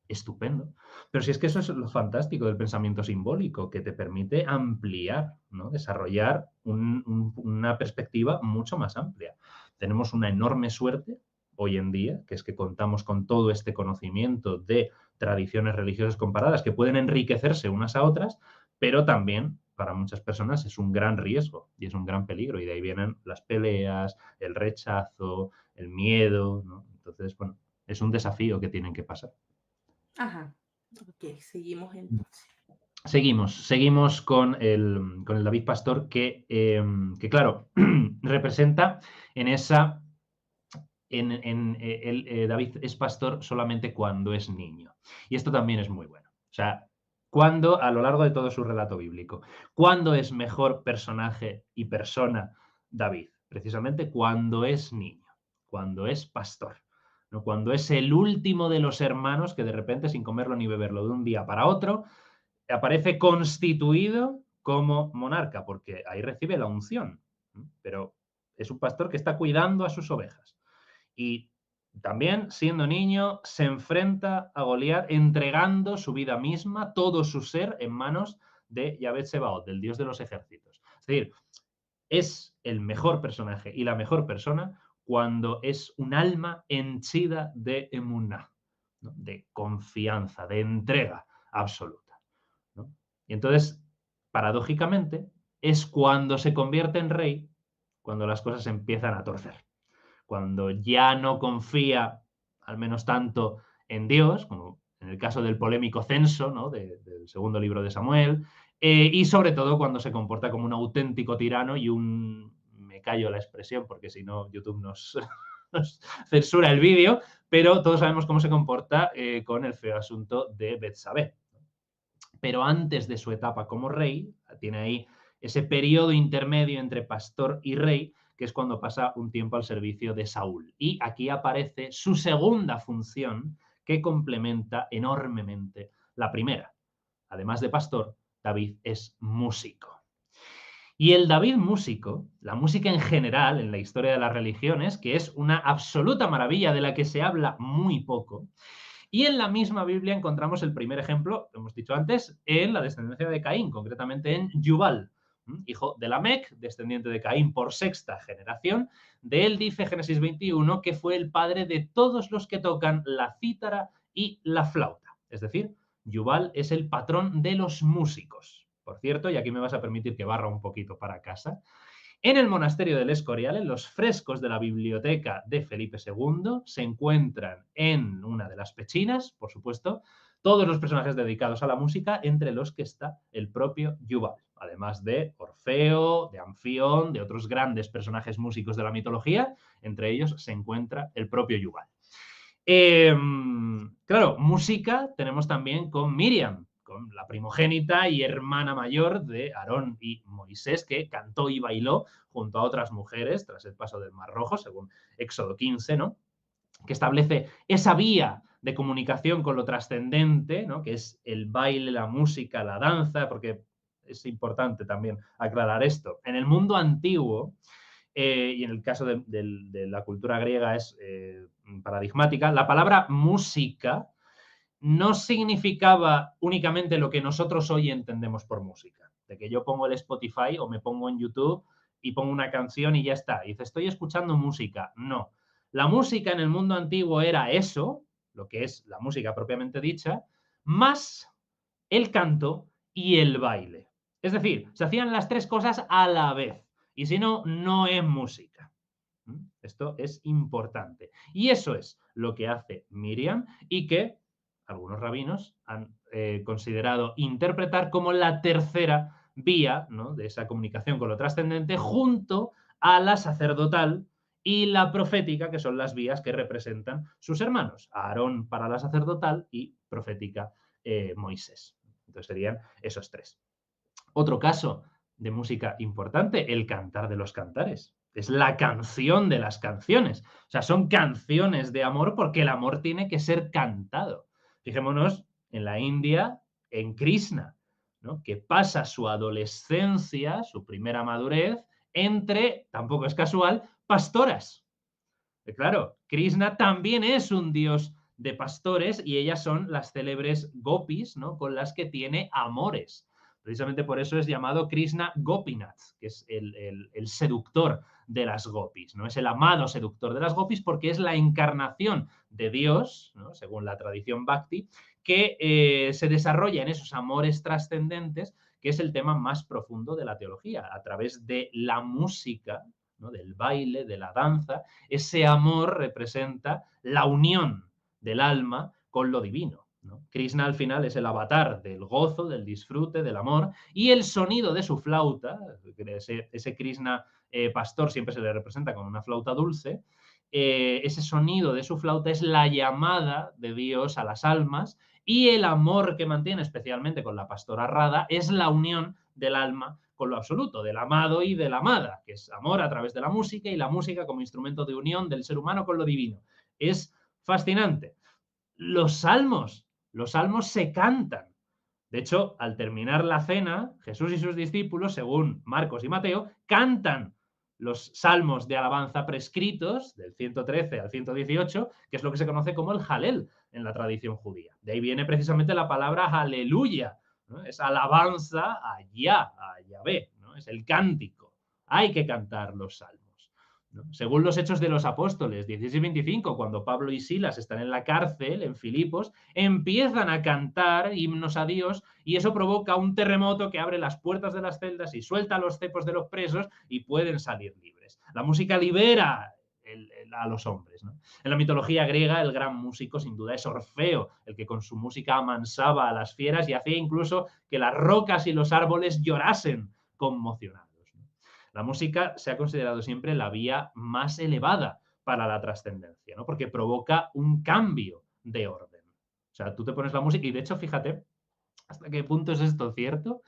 Estupendo. Pero si es que eso es lo fantástico del pensamiento simbólico, que te permite ampliar, ¿no? Desarrollar una perspectiva mucho más amplia. Tenemos una enorme suerte hoy en día, que es que contamos con todo este conocimiento de tradiciones religiosas comparadas que pueden enriquecerse unas a otras, pero también para muchas personas es un gran riesgo y es un gran peligro. Y de ahí vienen las peleas, el rechazo, el miedo, ¿no? Entonces, bueno, es un desafío que tienen que pasar. ajá. Ok, seguimos entonces. Seguimos con el David Pastor que claro, representa en esa, David es pastor solamente cuando es niño. Y esto también es muy bueno. O sea, cuando, a lo largo de todo su relato bíblico, ¿cuándo es mejor personaje y persona David? Precisamente cuando es niño, cuando es pastor, ¿no? Cuando es el último de los hermanos que de repente, sin comerlo ni beberlo de un día para otro, aparece constituido como monarca, porque ahí recibe la unción, pero es un pastor que está cuidando a sus ovejas. Y también, siendo niño, se enfrenta a Goliat entregando su vida misma, todo su ser, en manos de Yahvé Sebaot, del Dios de los ejércitos. Es decir, es el mejor personaje y la mejor persona cuando es un alma henchida de emuná, ¿no? De confianza, de entrega absoluta, ¿no? Y entonces, paradójicamente, es cuando se convierte en rey, cuando las cosas empiezan a torcer, cuando ya no confía, al menos tanto, en Dios, como en el caso del polémico censo, ¿no? Del segundo libro de Samuel, y sobre todo cuando se comporta como un auténtico tirano y me callo la expresión porque si no YouTube nos censura el vídeo, pero todos sabemos cómo se comporta con el feo asunto de Betsabé. Pero antes de su etapa como rey, tiene ahí ese periodo intermedio entre pastor y rey, que es cuando pasa un tiempo al servicio de Saúl. Y aquí aparece su segunda función, que complementa enormemente la primera. Además de pastor, David es músico. Y el David músico, la música en general en la historia de las religiones, que es una absoluta maravilla de la que se habla muy poco, y en la misma Biblia encontramos el primer ejemplo, lo hemos dicho antes, en la descendencia de Caín, concretamente en Yubal, hijo de Lamec, descendiente de Caín por sexta generación. De él dice Génesis 21 que fue el padre de todos los que tocan la cítara y la flauta. Es decir, Yubal es el patrón de los músicos. Por cierto, y aquí me vas a permitir que barra un poquito para casa, en el monasterio del Escorial, en los frescos de la biblioteca de Felipe II, se encuentran en una de las pechinas, por supuesto, todos los personajes dedicados a la música, entre los que está el propio Yuval, además de Orfeo, de Anfión, de otros grandes personajes músicos de la mitología, entre ellos se encuentra el propio Yuval. Claro, música tenemos también con Miriam, con la primogénita y hermana mayor de Aarón y Moisés, que cantó y bailó junto a otras mujeres tras el paso del Mar Rojo, según Éxodo 15, ¿no? Que establece esa vía de comunicación con lo trascendente, ¿no? Que es el baile, la música, la danza, porque es importante también aclarar esto. En el mundo antiguo, y en el caso de la cultura griega es paradigmática, la palabra música no significaba únicamente lo que nosotros hoy entendemos por música. De que yo pongo el Spotify o me pongo en YouTube y pongo una canción y ya está. Y dice, estoy escuchando música. No. La música en el mundo antiguo era eso, lo que es la música propiamente dicha, más el canto y el baile. Es decir, se hacían las tres cosas a la vez. Y si no, no es música. Esto es importante. Y eso es lo que hace Miriam y que algunos rabinos han considerado interpretar como la tercera vía, ¿no?, de esa comunicación con lo trascendente junto a la sacerdotal y la profética, que son las vías que representan sus hermanos. Aarón para la sacerdotal y profética Moisés. Entonces serían esos tres. Otro caso de música importante, el Cantar de los Cantares. Es la canción de las canciones. O sea, son canciones de amor porque el amor tiene que ser cantado. Fijémonos en la India, en Krishna, ¿no?, que pasa su adolescencia, su primera madurez, entre, tampoco es casual, pastoras. Claro, Krishna también es un dios de pastores y ellas son las célebres gopis, ¿no?, con las que tiene amores. Precisamente por eso es llamado Krishna Gopinath, que es el seductor de las gopis, ¿no? Es el amado seductor de las gopis porque es la encarnación de Dios, ¿no?, según la tradición bhakti, que se desarrolla en esos amores trascendentes, que es el tema más profundo de la teología, a través de la música, ¿no?, del baile, de la danza. Ese amor representa la unión del alma con lo divino, ¿no? Krishna al final es el avatar del gozo, del disfrute, del amor, y el sonido de su flauta, ese Krishna pastor siempre se le representa con una flauta dulce, ese sonido de su flauta es la llamada de Dios a las almas y el amor que mantiene especialmente con la pastora Radha es la unión del alma con lo absoluto, del amado y de la amada, que es amor a través de la música y la música como instrumento de unión del ser humano con lo divino. Es fascinante. Los salmos se cantan. De hecho, al terminar la cena, Jesús y sus discípulos, según Marcos y Mateo, cantan los salmos de alabanza prescritos, del 113 al 118, que es lo que se conoce como el Halel en la tradición judía. De ahí viene precisamente la palabra aleluya, ¿no? Es alabanza a Yahvé, ¿no? Es el cántico. Hay que cantar los salmos, ¿no? Según los Hechos de los Apóstoles 16 y 25, cuando Pablo y Silas están en la cárcel, en Filipos, empiezan a cantar himnos a Dios y eso provoca un terremoto que abre las puertas de las celdas y suelta los cepos de los presos y pueden salir libres. La música libera a los hombres, ¿no? En la mitología griega, el gran músico sin duda es Orfeo, el que con su música amansaba a las fieras y hacía incluso que las rocas y los árboles llorasen conmocionados. La música se ha considerado siempre la vía más elevada para la trascendencia, ¿no?, porque provoca un cambio de orden. O sea, tú te pones la música y, de hecho, fíjate hasta qué punto es esto cierto,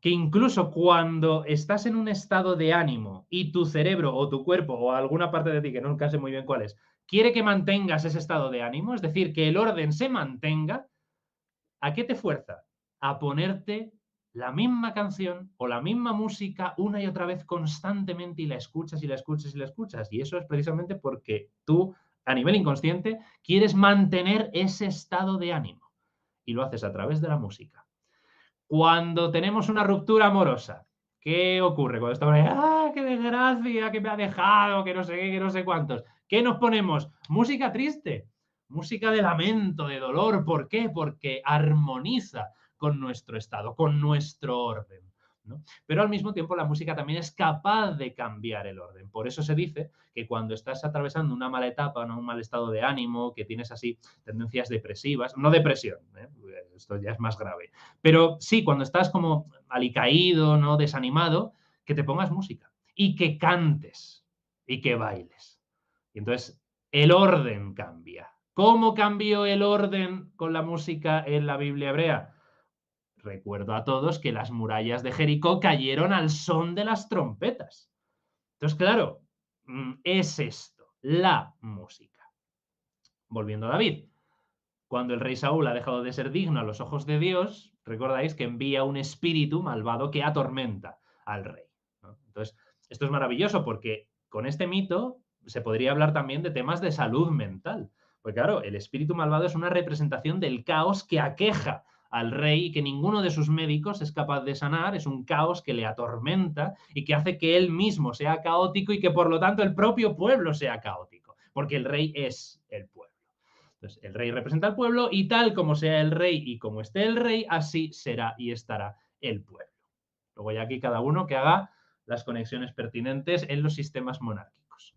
que incluso cuando estás en un estado de ánimo y tu cerebro o tu cuerpo o alguna parte de ti, que no sé muy bien cuál es, quiere que mantengas ese estado de ánimo, es decir, que el orden se mantenga, ¿a qué te fuerza? A ponerte la misma canción o la misma música una y otra vez constantemente y la escuchas y la escuchas y la escuchas. Y eso es precisamente porque tú, a nivel inconsciente, quieres mantener ese estado de ánimo. Y lo haces a través de la música. Cuando tenemos una ruptura amorosa, ¿qué ocurre? Cuando estamos ahí, ¡ah, qué desgracia, que me ha dejado, que no sé qué, que no sé cuántos! ¿Qué nos ponemos? Música triste, música de lamento, de dolor. ¿Por qué? Porque armoniza con nuestro estado, con nuestro orden, ¿no? Pero al mismo tiempo la música también es capaz de cambiar el orden. Por eso se dice que cuando estás atravesando una mala etapa, ¿no?, un mal estado de ánimo, que tienes así tendencias depresivas, no depresión, esto ya es más grave, pero sí, cuando estás como alicaído, ¿no?, desanimado, que te pongas música y que cantes y que bailes. Y entonces el orden cambia. ¿Cómo cambió el orden con la música en la Biblia hebrea? Recuerdo a todos que las murallas de Jericó cayeron al son de las trompetas. Entonces, claro, es esto, la música. Volviendo a David. Cuando el rey Saúl ha dejado de ser digno a los ojos de Dios, recordáis que envía un espíritu malvado que atormenta al rey, ¿no? Entonces, esto es maravilloso porque con este mito se podría hablar también de temas de salud mental. Pues claro, el espíritu malvado es una representación del caos que aqueja al rey y que ninguno de sus médicos es capaz de sanar. Es un caos que le atormenta y que hace que él mismo sea caótico y que por lo tanto el propio pueblo sea caótico, porque el rey es el pueblo. Entonces, el rey representa al pueblo y tal como sea el rey y como esté el rey, así será y estará el pueblo. Luego ya aquí cada uno que haga las conexiones pertinentes en los sistemas monárquicos.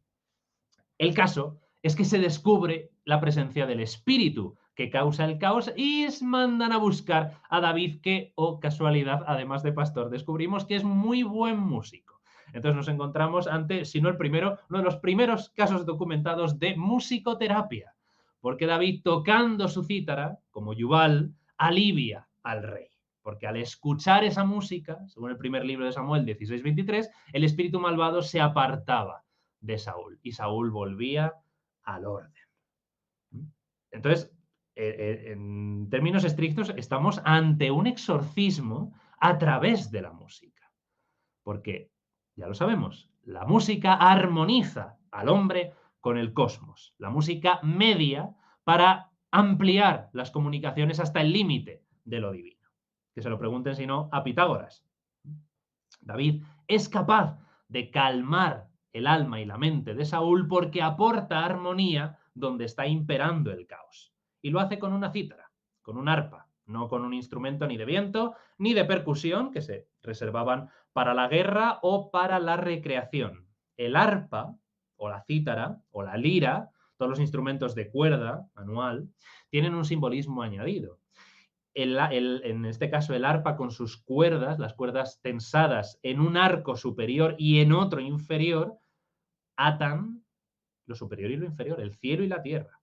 El caso es que se descubre la presencia del espíritu que causa el caos y mandan a buscar a David que, oh casualidad, además de pastor, descubrimos que es muy buen músico. Entonces nos encontramos ante, si no el primero, uno de los primeros casos documentados de musicoterapia, porque David, tocando su cítara, como Yubal, alivia al rey. Porque al escuchar esa música, según el primer libro de Samuel 16:23, el espíritu malvado se apartaba de Saúl y Saúl volvía al orden. Entonces, en términos estrictos, estamos ante un exorcismo a través de la música. Porque, ya lo sabemos, la música armoniza al hombre con el cosmos. La música media para ampliar las comunicaciones hasta el límite de lo divino. Que se lo pregunten, si no, a Pitágoras. David es capaz de calmar el alma y la mente de Saúl porque aporta armonía donde está imperando el caos. Y lo hace con una cítara, con un arpa, no con un instrumento ni de viento ni de percusión que se reservaban para la guerra o para la recreación. El arpa o la cítara o la lira, todos los instrumentos de cuerda manual, tienen un simbolismo añadido. En este caso el arpa con sus cuerdas, las cuerdas tensadas en un arco superior y en otro inferior, atan lo superior y lo inferior, el cielo y la tierra.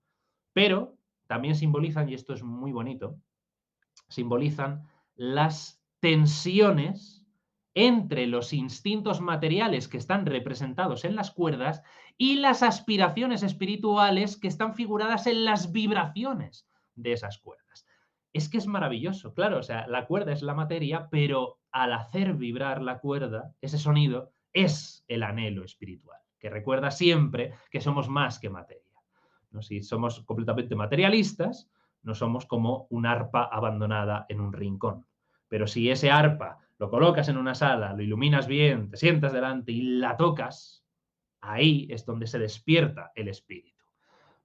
Pero también simbolizan, y esto es muy bonito, simbolizan las tensiones entre los instintos materiales que están representados en las cuerdas y las aspiraciones espirituales que están figuradas en las vibraciones de esas cuerdas. Es que es maravilloso, claro, o sea, la cuerda es la materia, pero al hacer vibrar la cuerda, ese sonido es el anhelo espiritual, que recuerda siempre que somos más que materia, ¿no? Si somos completamente materialistas, no somos como un arpa abandonada en un rincón. Pero si ese arpa lo colocas en una sala, lo iluminas bien, te sientas delante y la tocas, ahí es donde se despierta el espíritu,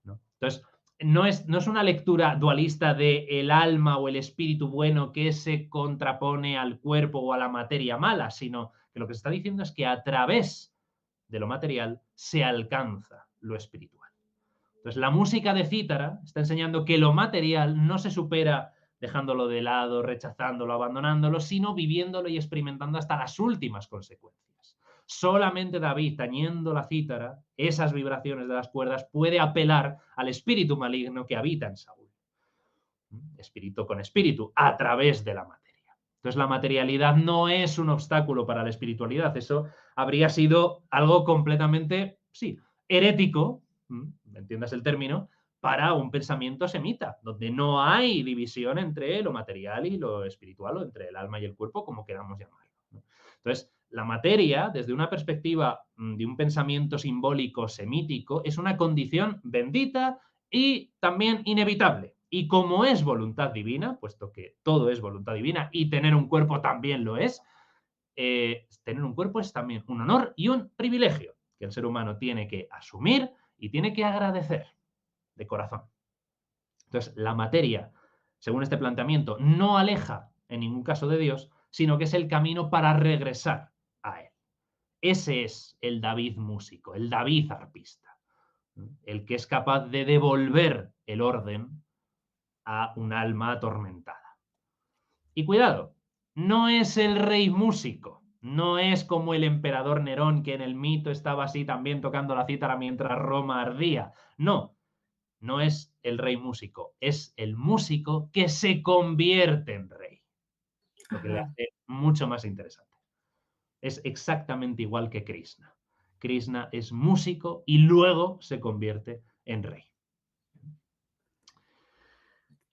¿no? Entonces, no es una lectura dualista de el alma o el espíritu bueno que se contrapone al cuerpo o a la materia mala, sino que lo que se está diciendo es que a través de lo material se alcanza lo espiritual. Entonces, la música de cítara está enseñando que lo material no se supera dejándolo de lado, rechazándolo, abandonándolo, sino viviéndolo y experimentando hasta las últimas consecuencias. Solamente David, tañendo la cítara, esas vibraciones de las cuerdas, puede apelar al espíritu maligno que habita en Saúl. Espíritu con espíritu, a través de la materia. Entonces, la materialidad no es un obstáculo para la espiritualidad. Eso habría sido algo completamente, sí, herético, entiendas el término, para un pensamiento semita, donde no hay división entre lo material y lo espiritual, o entre el alma y el cuerpo, como queramos llamarlo, ¿no? Entonces, la materia, desde una perspectiva de un pensamiento simbólico semítico, es una condición bendita y también inevitable. Y como es voluntad divina, puesto que todo es voluntad divina y tener un cuerpo también lo es, tener un cuerpo es también un honor y un privilegio que el ser humano tiene que asumir y tiene que agradecer de corazón. Entonces, la materia, según este planteamiento, no aleja en ningún caso de Dios, sino que es el camino para regresar a Él. Ese es el David músico, el David arpista, el que es capaz de devolver el orden a un alma atormentada. Y cuidado, no es el rey músico, no es como el emperador Nerón que en el mito estaba así también tocando la cítara mientras Roma ardía. No, no es el rey músico, es el músico que se convierte en rey, lo que le Ajá. hace mucho más interesante. Es exactamente igual que Krishna. Krishna es músico y luego se convierte en rey.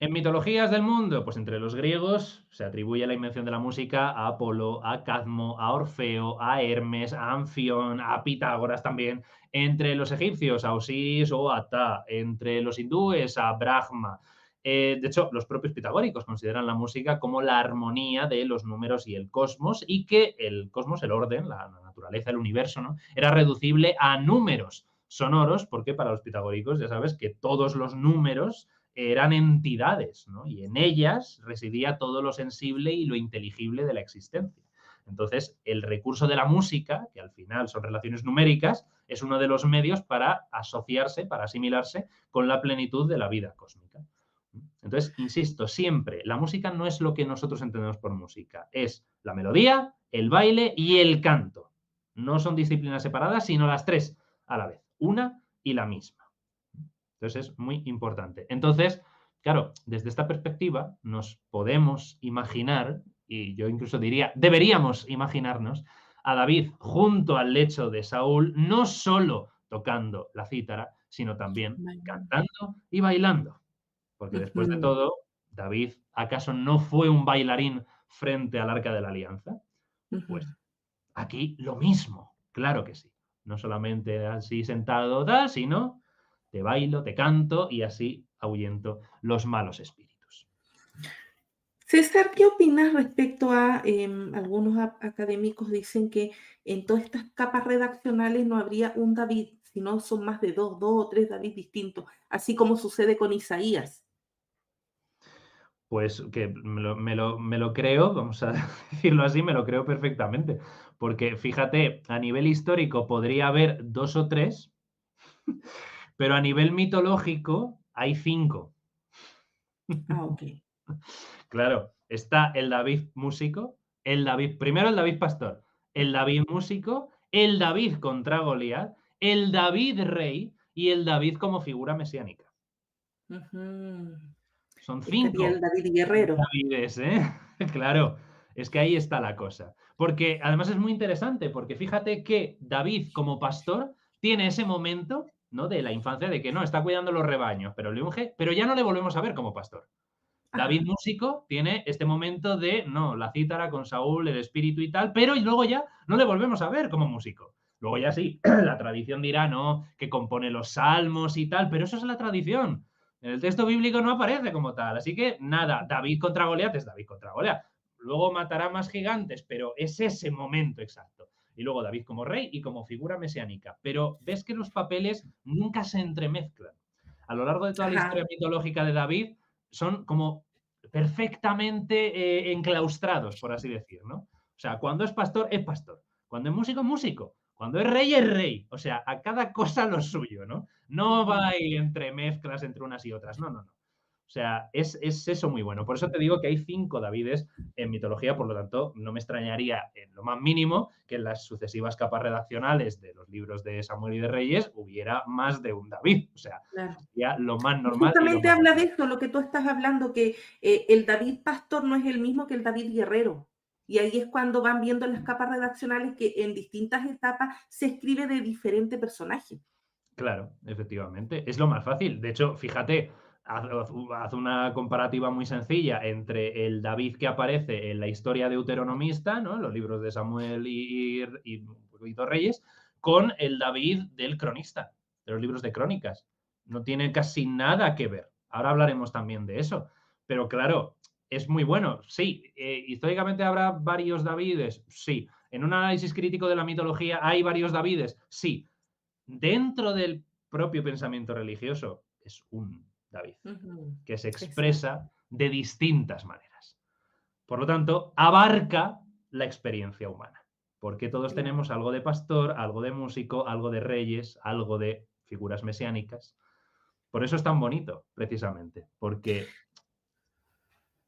En mitologías del mundo, pues entre los griegos se atribuye la invención de la música a Apolo, a Cadmo, a Orfeo, a Hermes, a Anfión, a Pitágoras también. Entre los egipcios, a Osiris o a Ptah. Entre los hindúes, a Brahma. De hecho, los propios pitagóricos consideran la música como la armonía de los números y el cosmos, y que el cosmos, el orden, la naturaleza, el universo, ¿no? Era reducible a números sonoros, porque para los pitagóricos ya sabes que todos los números eran entidades, ¿no? Y en ellas residía todo lo sensible y lo inteligible de la existencia. Entonces, el recurso de la música, que al final son relaciones numéricas, es uno de los medios para asociarse, para asimilarse con la plenitud de la vida cósmica. Entonces, insisto, siempre, la música no es lo que nosotros entendemos por música, es la melodía, el baile y el canto. No son disciplinas separadas, sino las tres a la vez, una y la misma. Entonces es muy importante. Entonces, claro, desde esta perspectiva nos podemos imaginar, y yo incluso diría, deberíamos imaginarnos a David junto al lecho de Saúl, no solo tocando la cítara, sino también Bailando. cantando y bailando. Porque después de Ujú, todo, David, ¿acaso no fue un bailarín frente al Arca de la Alianza? ujú. Pues aquí lo mismo, claro que sí. No solamente así sentado, tal, sino te bailo, te canto y así ahuyento los malos espíritus. César, ¿qué opinas respecto a algunos académicos dicen que en todas estas capas redaccionales no habría un David, sino son más de dos o tres David distintos, así como sucede con Isaías? Pues que me lo creo, vamos a decirlo así, me lo creo perfectamente. Porque fíjate, a nivel histórico podría haber 2 o 3, pero a nivel mitológico hay 5. Ah, ok. Claro, está el David músico, el David primero el David pastor, el David músico, el David contra Goliat, el David rey y el David como figura mesiánica. Ujú. Son Estaría 5 el David guerrero. Davides, ¿eh? Claro, es que ahí está la cosa. Porque además es muy interesante, porque fíjate que David como pastor tiene ese momento, ¿no? De la infancia de que no, está cuidando los rebaños, pero le unge, pero ya no le volvemos a ver como pastor. David Ajá. músico tiene este momento de, no, la cítara con Saúl, el espíritu y tal, pero y luego ya no le volvemos a ver como músico. Luego ya sí, la tradición dirá, no, que compone los salmos y tal, pero eso es la tradición. En el texto bíblico no aparece como tal. Así que nada, David contra Goliat es David contra Goliat. Luego matará más gigantes, pero es ese momento exacto. Y luego David como rey y como figura mesiánica. Pero ves que los papeles nunca se entremezclan. A lo largo de toda la historia Ajá. mitológica de David, son como perfectamente enclaustrados, por así decir, ¿no? O sea, cuando es pastor, es pastor. Cuando es músico, músico. Cuando es rey, es rey. O sea, a cada cosa lo suyo, ¿no? No Ujú. va ahí entre mezclas entre unas y otras. No, no, no. O sea, es eso muy bueno. Por eso te digo que hay 5 Davides en mitología, por lo tanto, no me extrañaría en lo más mínimo que en las sucesivas capas redaccionales de los libros de Samuel y de Reyes hubiera más de un David. O sea, Claro. sería lo más Y normal y lo justamente más habla de natural. esto, lo que tú estás hablando, que el David pastor no es el mismo que el David guerrero. Y ahí es cuando van viendo en las capas redaccionales que en distintas etapas se escribe de diferente personaje. Claro, efectivamente. Es lo más fácil. De hecho, fíjate, haz una comparativa muy sencilla entre el David que aparece en la historia deuteronomista, ¿no? En los libros de Samuel y un poquito Reyes, con el David del cronista, de los libros de crónicas. No tiene casi nada que ver. Ahora hablaremos también de eso. Pero claro, es muy bueno. Sí, históricamente habrá varios Davides. Sí. En un análisis crítico de la mitología hay varios Davides. Sí, dentro del propio pensamiento religioso es un David, Ujú. que se Exacto. expresa de distintas maneras. Por lo tanto, abarca la experiencia humana, porque todos Claro. tenemos algo de pastor, algo de músico, algo de reyes, algo de figuras mesiánicas. Por eso es tan bonito, precisamente, porque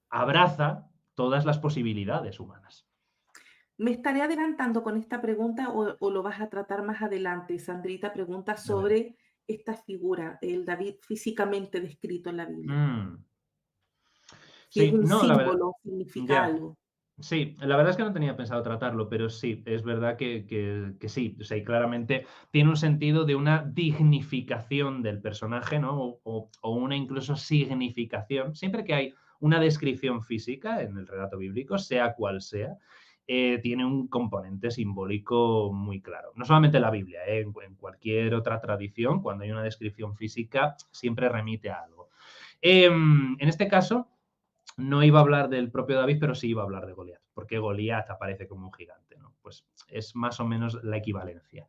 abraza todas las posibilidades humanas. Me estaré adelantando con esta pregunta o lo vas a tratar más adelante. Sandrita pregunta A ver. sobre esta figura, el David físicamente descrito en la Biblia, Mm, si es sí, un no, la verdad, símbolo, significa ya. algo. Sí, la verdad es que no tenía pensado tratarlo, pero sí, es verdad que sí, o sea, y claramente tiene un sentido de una dignificación del personaje, ¿no? O una incluso significación. Siempre que hay una descripción física en el relato bíblico, sea cual sea, tiene un componente simbólico muy claro. No solamente en la Biblia, en cualquier otra tradición, cuando hay una descripción física, siempre remite a algo. En este caso, no iba a hablar del propio David, pero sí iba a hablar de Goliat, porque Goliat aparece como un gigante, ¿no? Pues es más o menos la equivalencia.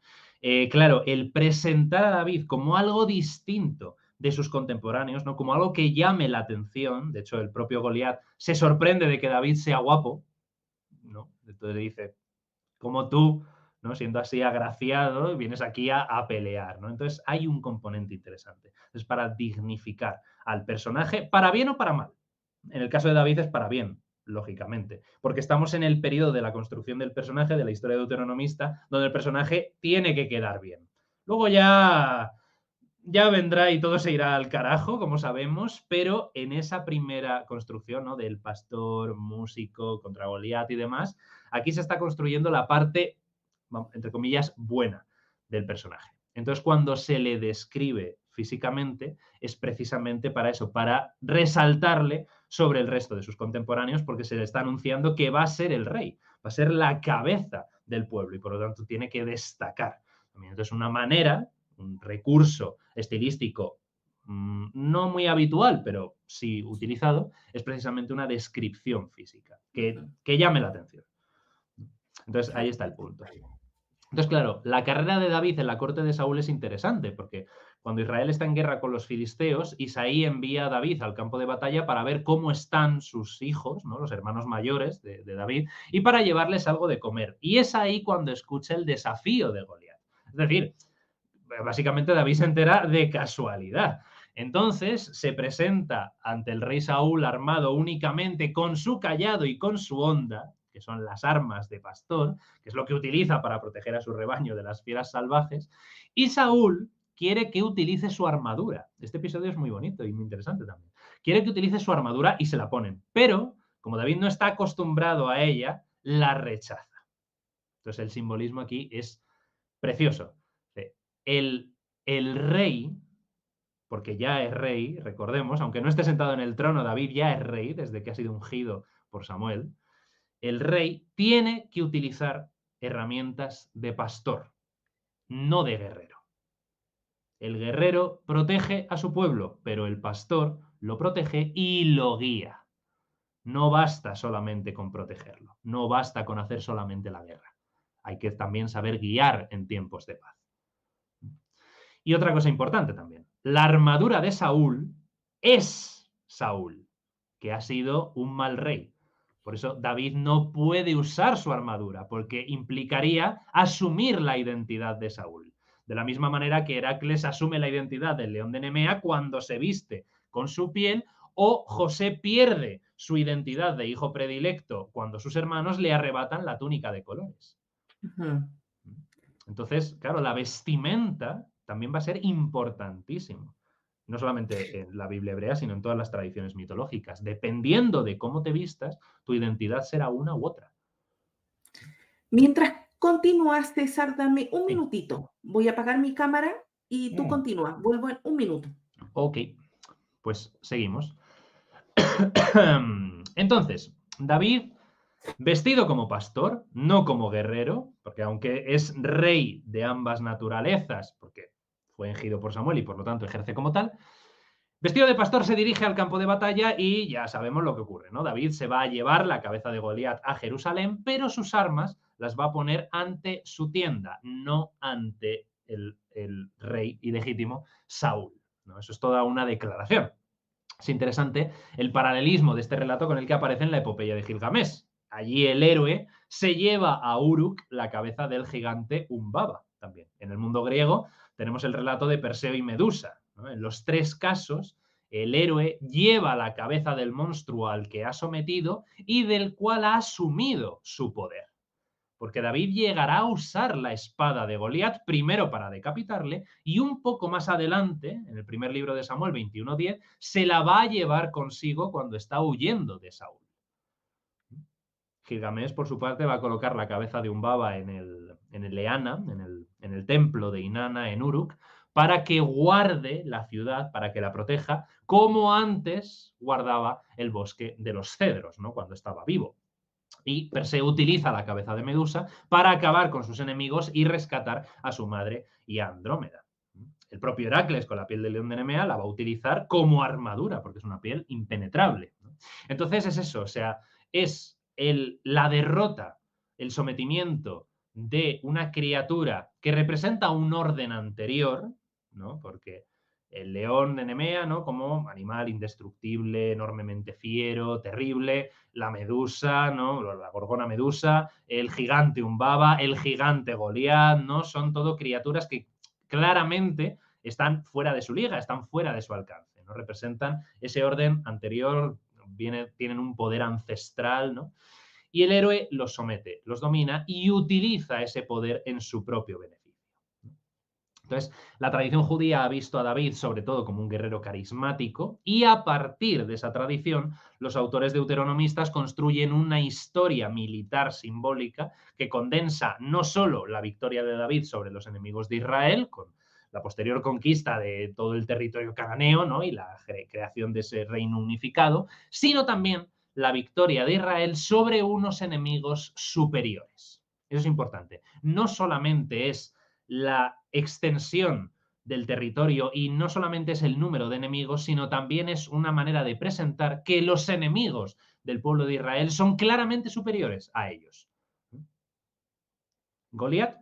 Claro, el presentar a David como algo distinto de sus contemporáneos, ¿no? Como algo que llame la atención, de hecho el propio Goliat se sorprende de que David sea guapo, ¿no? Entonces le dice, como tú, ¿no? Siendo así agraciado, vienes aquí a pelear, ¿no? Entonces hay un componente interesante. Es para dignificar al personaje, para bien o para mal. En el caso de David es para bien, lógicamente, porque estamos en el periodo de la construcción del personaje, de la historia deuteronomista, donde el personaje tiene que quedar bien. Luego ya vendrá y todo se irá al carajo, como sabemos, pero en esa primera construcción, ¿no? Del pastor, músico, contra Goliat y demás, aquí se está construyendo la parte, entre comillas, buena del personaje. Entonces, cuando se le describe físicamente, es precisamente para eso, para resaltarle sobre el resto de sus contemporáneos, porque se le está anunciando que va a ser el rey, va a ser la cabeza del pueblo y por lo tanto tiene que destacar. Entonces, una manera, un recurso estilístico no muy habitual, pero sí utilizado, es precisamente una descripción física que llame la atención. Entonces, ahí está el punto. Entonces, claro, la carrera de David en la corte de Saúl es interesante, porque cuando Israel está en guerra con los filisteos, Isaí envía a David al campo de batalla para ver cómo están sus hijos, ¿no? Los hermanos mayores de David, y para llevarles algo de comer. Y es ahí cuando escucha el desafío de Goliat. Es decir, básicamente David se entera de casualidad. Entonces se presenta ante el rey Saúl armado únicamente con su cayado y con su honda, que son las armas de pastor, que es lo que utiliza para proteger a su rebaño de las fieras salvajes, y Saúl quiere que utilice su armadura. Este episodio es muy bonito y muy interesante también. Quiere que utilice su armadura y se la ponen, pero como David no está acostumbrado a ella, la rechaza. Entonces el simbolismo aquí es precioso. El, el rey, porque ya es rey, recordemos, aunque no esté sentado en el trono, David ya es rey desde que ha sido ungido por Samuel, el rey tiene que utilizar herramientas de pastor, no de guerrero. El guerrero protege a su pueblo, pero el pastor lo protege y lo guía. No basta solamente con protegerlo, no basta con hacer solamente la guerra. Hay que también saber guiar en tiempos de paz. Y otra cosa importante también, la armadura de Saúl es Saúl, que ha sido un mal rey. Por eso David no puede usar su armadura, porque implicaría asumir la identidad de Saúl. De la misma manera que Heracles asume la identidad del león de Nemea cuando se viste con su piel, o José pierde su identidad de hijo predilecto cuando sus hermanos le arrebatan la túnica de colores. Entonces, claro, la vestimenta también va a ser importantísimo. No solamente en la Biblia hebrea, sino en todas las tradiciones mitológicas. Dependiendo de cómo te vistas, tu identidad será una u otra. Mientras continúas, César, dame un Sí. minutito. Voy a apagar mi cámara y tú Mm. continúa. Vuelvo en un minuto. Ok, pues seguimos. Entonces, David, vestido como pastor, no como guerrero, porque aunque es rey de ambas naturalezas, porque fue ungido por Samuel y por lo tanto ejerce como tal, vestido de pastor se dirige al campo de batalla y ya sabemos lo que ocurre, ¿no? David se va a llevar la cabeza de Goliat a Jerusalén, pero sus armas las va a poner ante su tienda, no ante el rey ilegítimo Saúl, ¿no? Eso es toda una declaración. Es interesante el paralelismo de este relato con el que aparece en la epopeya de Gilgamesh. Allí el héroe se lleva a Uruk la cabeza del gigante Umbaba también. En el mundo griego tenemos el relato de Perseo y Medusa, ¿no? En los tres casos, el héroe lleva la cabeza del monstruo al que ha sometido y del cual ha asumido su poder. Porque David llegará a usar la espada de Goliat primero para decapitarle y un poco más adelante, en el primer libro de Samuel 21:10, se la va a llevar consigo cuando está huyendo de Saúl. Gilgamesh, por su parte, va a colocar la cabeza de Umbaba en el Eana, en el templo de Inanna en Uruk, para que guarde la ciudad, para que la proteja, como antes guardaba el bosque de los cedros, ¿no? Cuando estaba vivo. Y Perseo utiliza la cabeza de Medusa para acabar con sus enemigos y rescatar a su madre y a Andrómeda. El propio Heracles, con la piel de león de Nemea, la va a utilizar como armadura, porque es una piel impenetrable, ¿no? Entonces es eso, o sea, es la derrota, el sometimiento de una criatura que representa un orden anterior, ¿no? Porque el león de Nemea, ¿no? Como animal indestructible, enormemente fiero, terrible, la medusa, ¿no? La gorgona medusa, el gigante Umbaba, el gigante Goliat, ¿no? Son todo criaturas que claramente están fuera de su liga, están fuera de su alcance, ¿no? Representan ese orden anterior, tienen un poder ancestral, ¿no? Y el héroe los somete, los domina y utiliza ese poder en su propio beneficio. Entonces, la tradición judía ha visto a David sobre todo como un guerrero carismático y a partir de esa tradición, los autores deuteronomistas construyen una historia militar simbólica que condensa no solo la victoria de David sobre los enemigos de Israel, con la posterior conquista de todo el territorio cananeo, ¿no? Y la creación de ese reino unificado, sino también la victoria de Israel sobre unos enemigos superiores. Eso es importante. No solamente es la extensión del territorio y no solamente es el número de enemigos, sino también es una manera de presentar que los enemigos del pueblo de Israel son claramente superiores a ellos. Goliat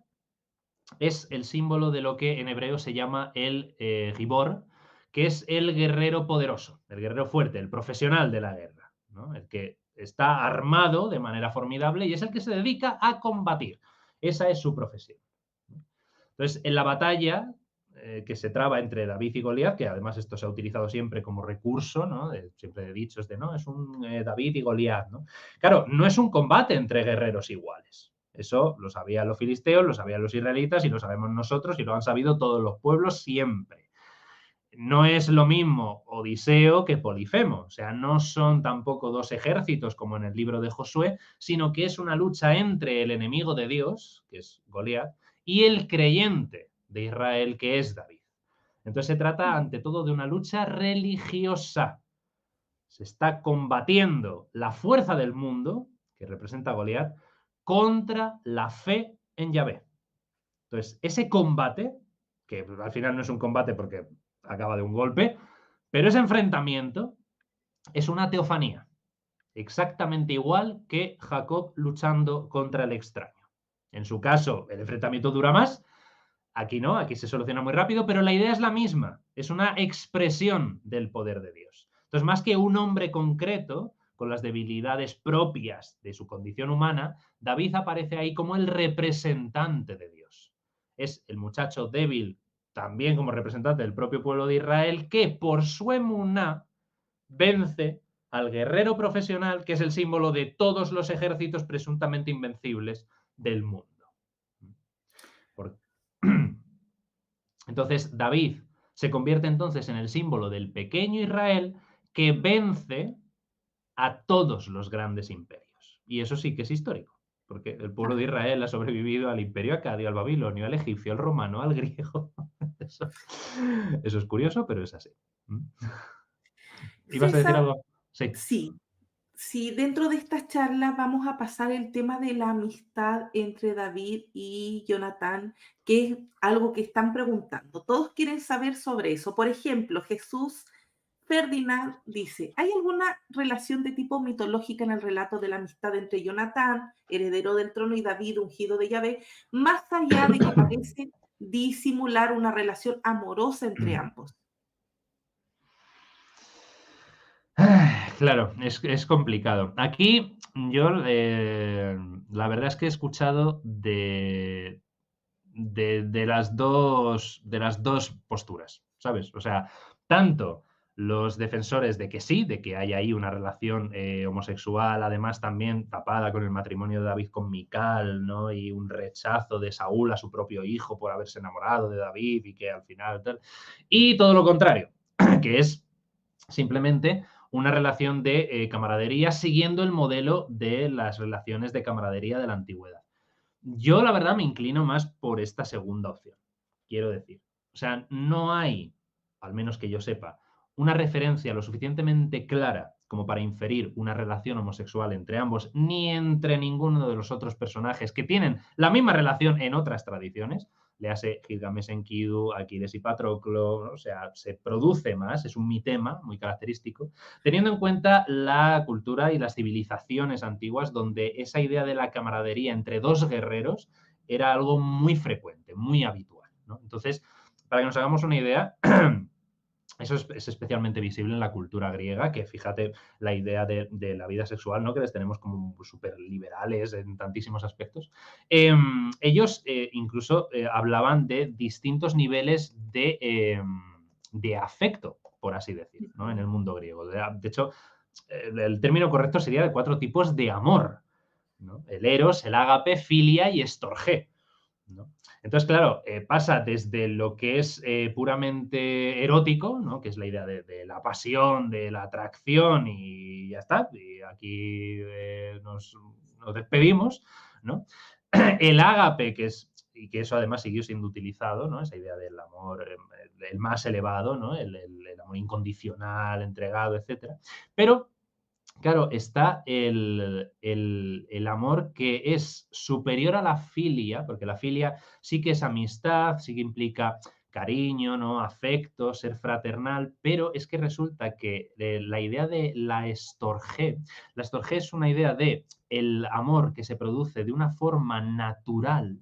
es el símbolo de lo que en hebreo se llama el Gibor, que es el guerrero poderoso, el guerrero fuerte, el profesional de la guerra, ¿no? El que está armado de manera formidable y es el que se dedica a combatir. Esa es su profesión. Entonces, en la batalla que se traba entre David y Goliat, que además esto se ha utilizado siempre como recurso, ¿no? Siempre he dicho, no, es un David y Goliat, ¿no? Claro, no es un combate entre guerreros iguales. Eso lo sabían los filisteos, lo sabían los israelitas y lo sabemos nosotros y lo han sabido todos los pueblos siempre. No es lo mismo Odiseo que Polifemo, o sea, no son tampoco dos ejércitos como en el libro de Josué, sino que es una lucha entre el enemigo de Dios, que es Goliat, y el creyente de Israel, que es David. Entonces se trata ante todo de una lucha religiosa. Se está combatiendo la fuerza del mundo, que representa Goliat, contra la fe en Yahvé. Entonces, ese combate, que al final no es un combate porque acaba de un golpe, pero ese enfrentamiento es una teofanía, exactamente igual que Jacob luchando contra el extraño. En su caso, el enfrentamiento dura más, aquí no, aquí se soluciona muy rápido, pero la idea es la misma, es una expresión del poder de Dios. Entonces, más que un hombre concreto, con las debilidades propias de su condición humana, David aparece ahí como el representante de Dios. Es el muchacho débil, también como representante del propio pueblo de Israel, que por su emuná vence al guerrero profesional, que es el símbolo de todos los ejércitos presuntamente invencibles del mundo. Entonces, David se convierte entonces en el símbolo del pequeño Israel que vence a todos los grandes imperios. Y eso sí que es histórico, porque el pueblo de Israel ha sobrevivido al imperio acadio, al babilonio, al egipcio, al romano, al griego. Eso es curioso, pero es así. ¿Ibas a decir César, algo? Sí. sí, sí, dentro de esta charla vamos a pasar el tema de la amistad entre David y Jonatán, que es algo que están preguntando. Todos quieren saber sobre eso. Por ejemplo, Jesús Ferdinand dice, ¿hay alguna relación de tipo mitológica en el relato de la amistad entre Jonatán, heredero del trono, y David, ungido de Yahvé, más allá de que parece disimular una relación amorosa entre ambos? Claro, es complicado. Aquí yo la verdad es que he escuchado de de las dos posturas, ¿sabes? O sea, tanto los defensores de que sí, de que hay ahí una relación homosexual, además también tapada con el matrimonio de David con Mical, ¿no? Y un rechazo de Saúl a su propio hijo por haberse enamorado de David y que al final tal. Y todo lo contrario, que es simplemente una relación de camaradería siguiendo el modelo de las relaciones de camaradería de la antigüedad. Yo, la verdad, me inclino más por esta segunda opción, quiero decir. O sea, no hay, al menos que yo sepa, una referencia lo suficientemente clara como para inferir una relación homosexual entre ambos, ni entre ninguno de los otros personajes que tienen la misma relación en otras tradiciones. Le hace Gilgamesh Enkidu, Aquiles y Patroclo, ¿no? O sea, se produce más, es un mitema muy característico, teniendo en cuenta la cultura y las civilizaciones antiguas donde esa idea de la camaradería entre dos guerreros era algo muy frecuente, muy habitual, ¿no? Entonces, para que nos hagamos una idea, eso es especialmente visible en la cultura griega, que fíjate la idea de la vida sexual, ¿no? Que les tenemos como súper liberales en tantísimos aspectos. Ellos incluso hablaban de distintos niveles de afecto, por así decir, ¿no? En el mundo griego. De hecho, el término correcto sería de 4 tipos de amor, ¿no? El eros, el ágape, filia y estorgé, ¿no? Entonces, claro, pasa desde lo que es puramente erótico, ¿no? Que es la idea de la pasión, de la atracción y ya está, y aquí nos despedimos, ¿no? El ágape, que es, y que eso además siguió siendo utilizado, ¿no? Esa idea del amor, el más elevado, ¿no? El amor incondicional, entregado, etcétera. Pero claro, está el amor que es superior a la filia, porque la filia sí que es amistad, sí que implica cariño, ¿no? Afecto, ser fraternal, pero es que resulta que la idea de la estorgé es una idea de el amor que se produce de una forma natural,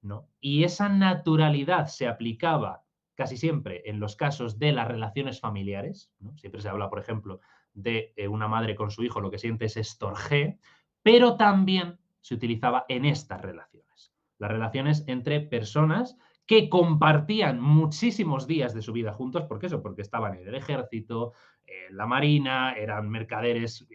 ¿no? Y esa naturalidad se aplicaba casi siempre en los casos de las relaciones familiares, ¿no? Siempre se habla, por ejemplo, de una madre con su hijo, lo que siente es estorgé, pero también se utilizaba en estas relaciones. Las relaciones entre personas que compartían muchísimos días de su vida juntos, ¿por qué eso? Porque estaban en el ejército, en la marina, eran mercaderes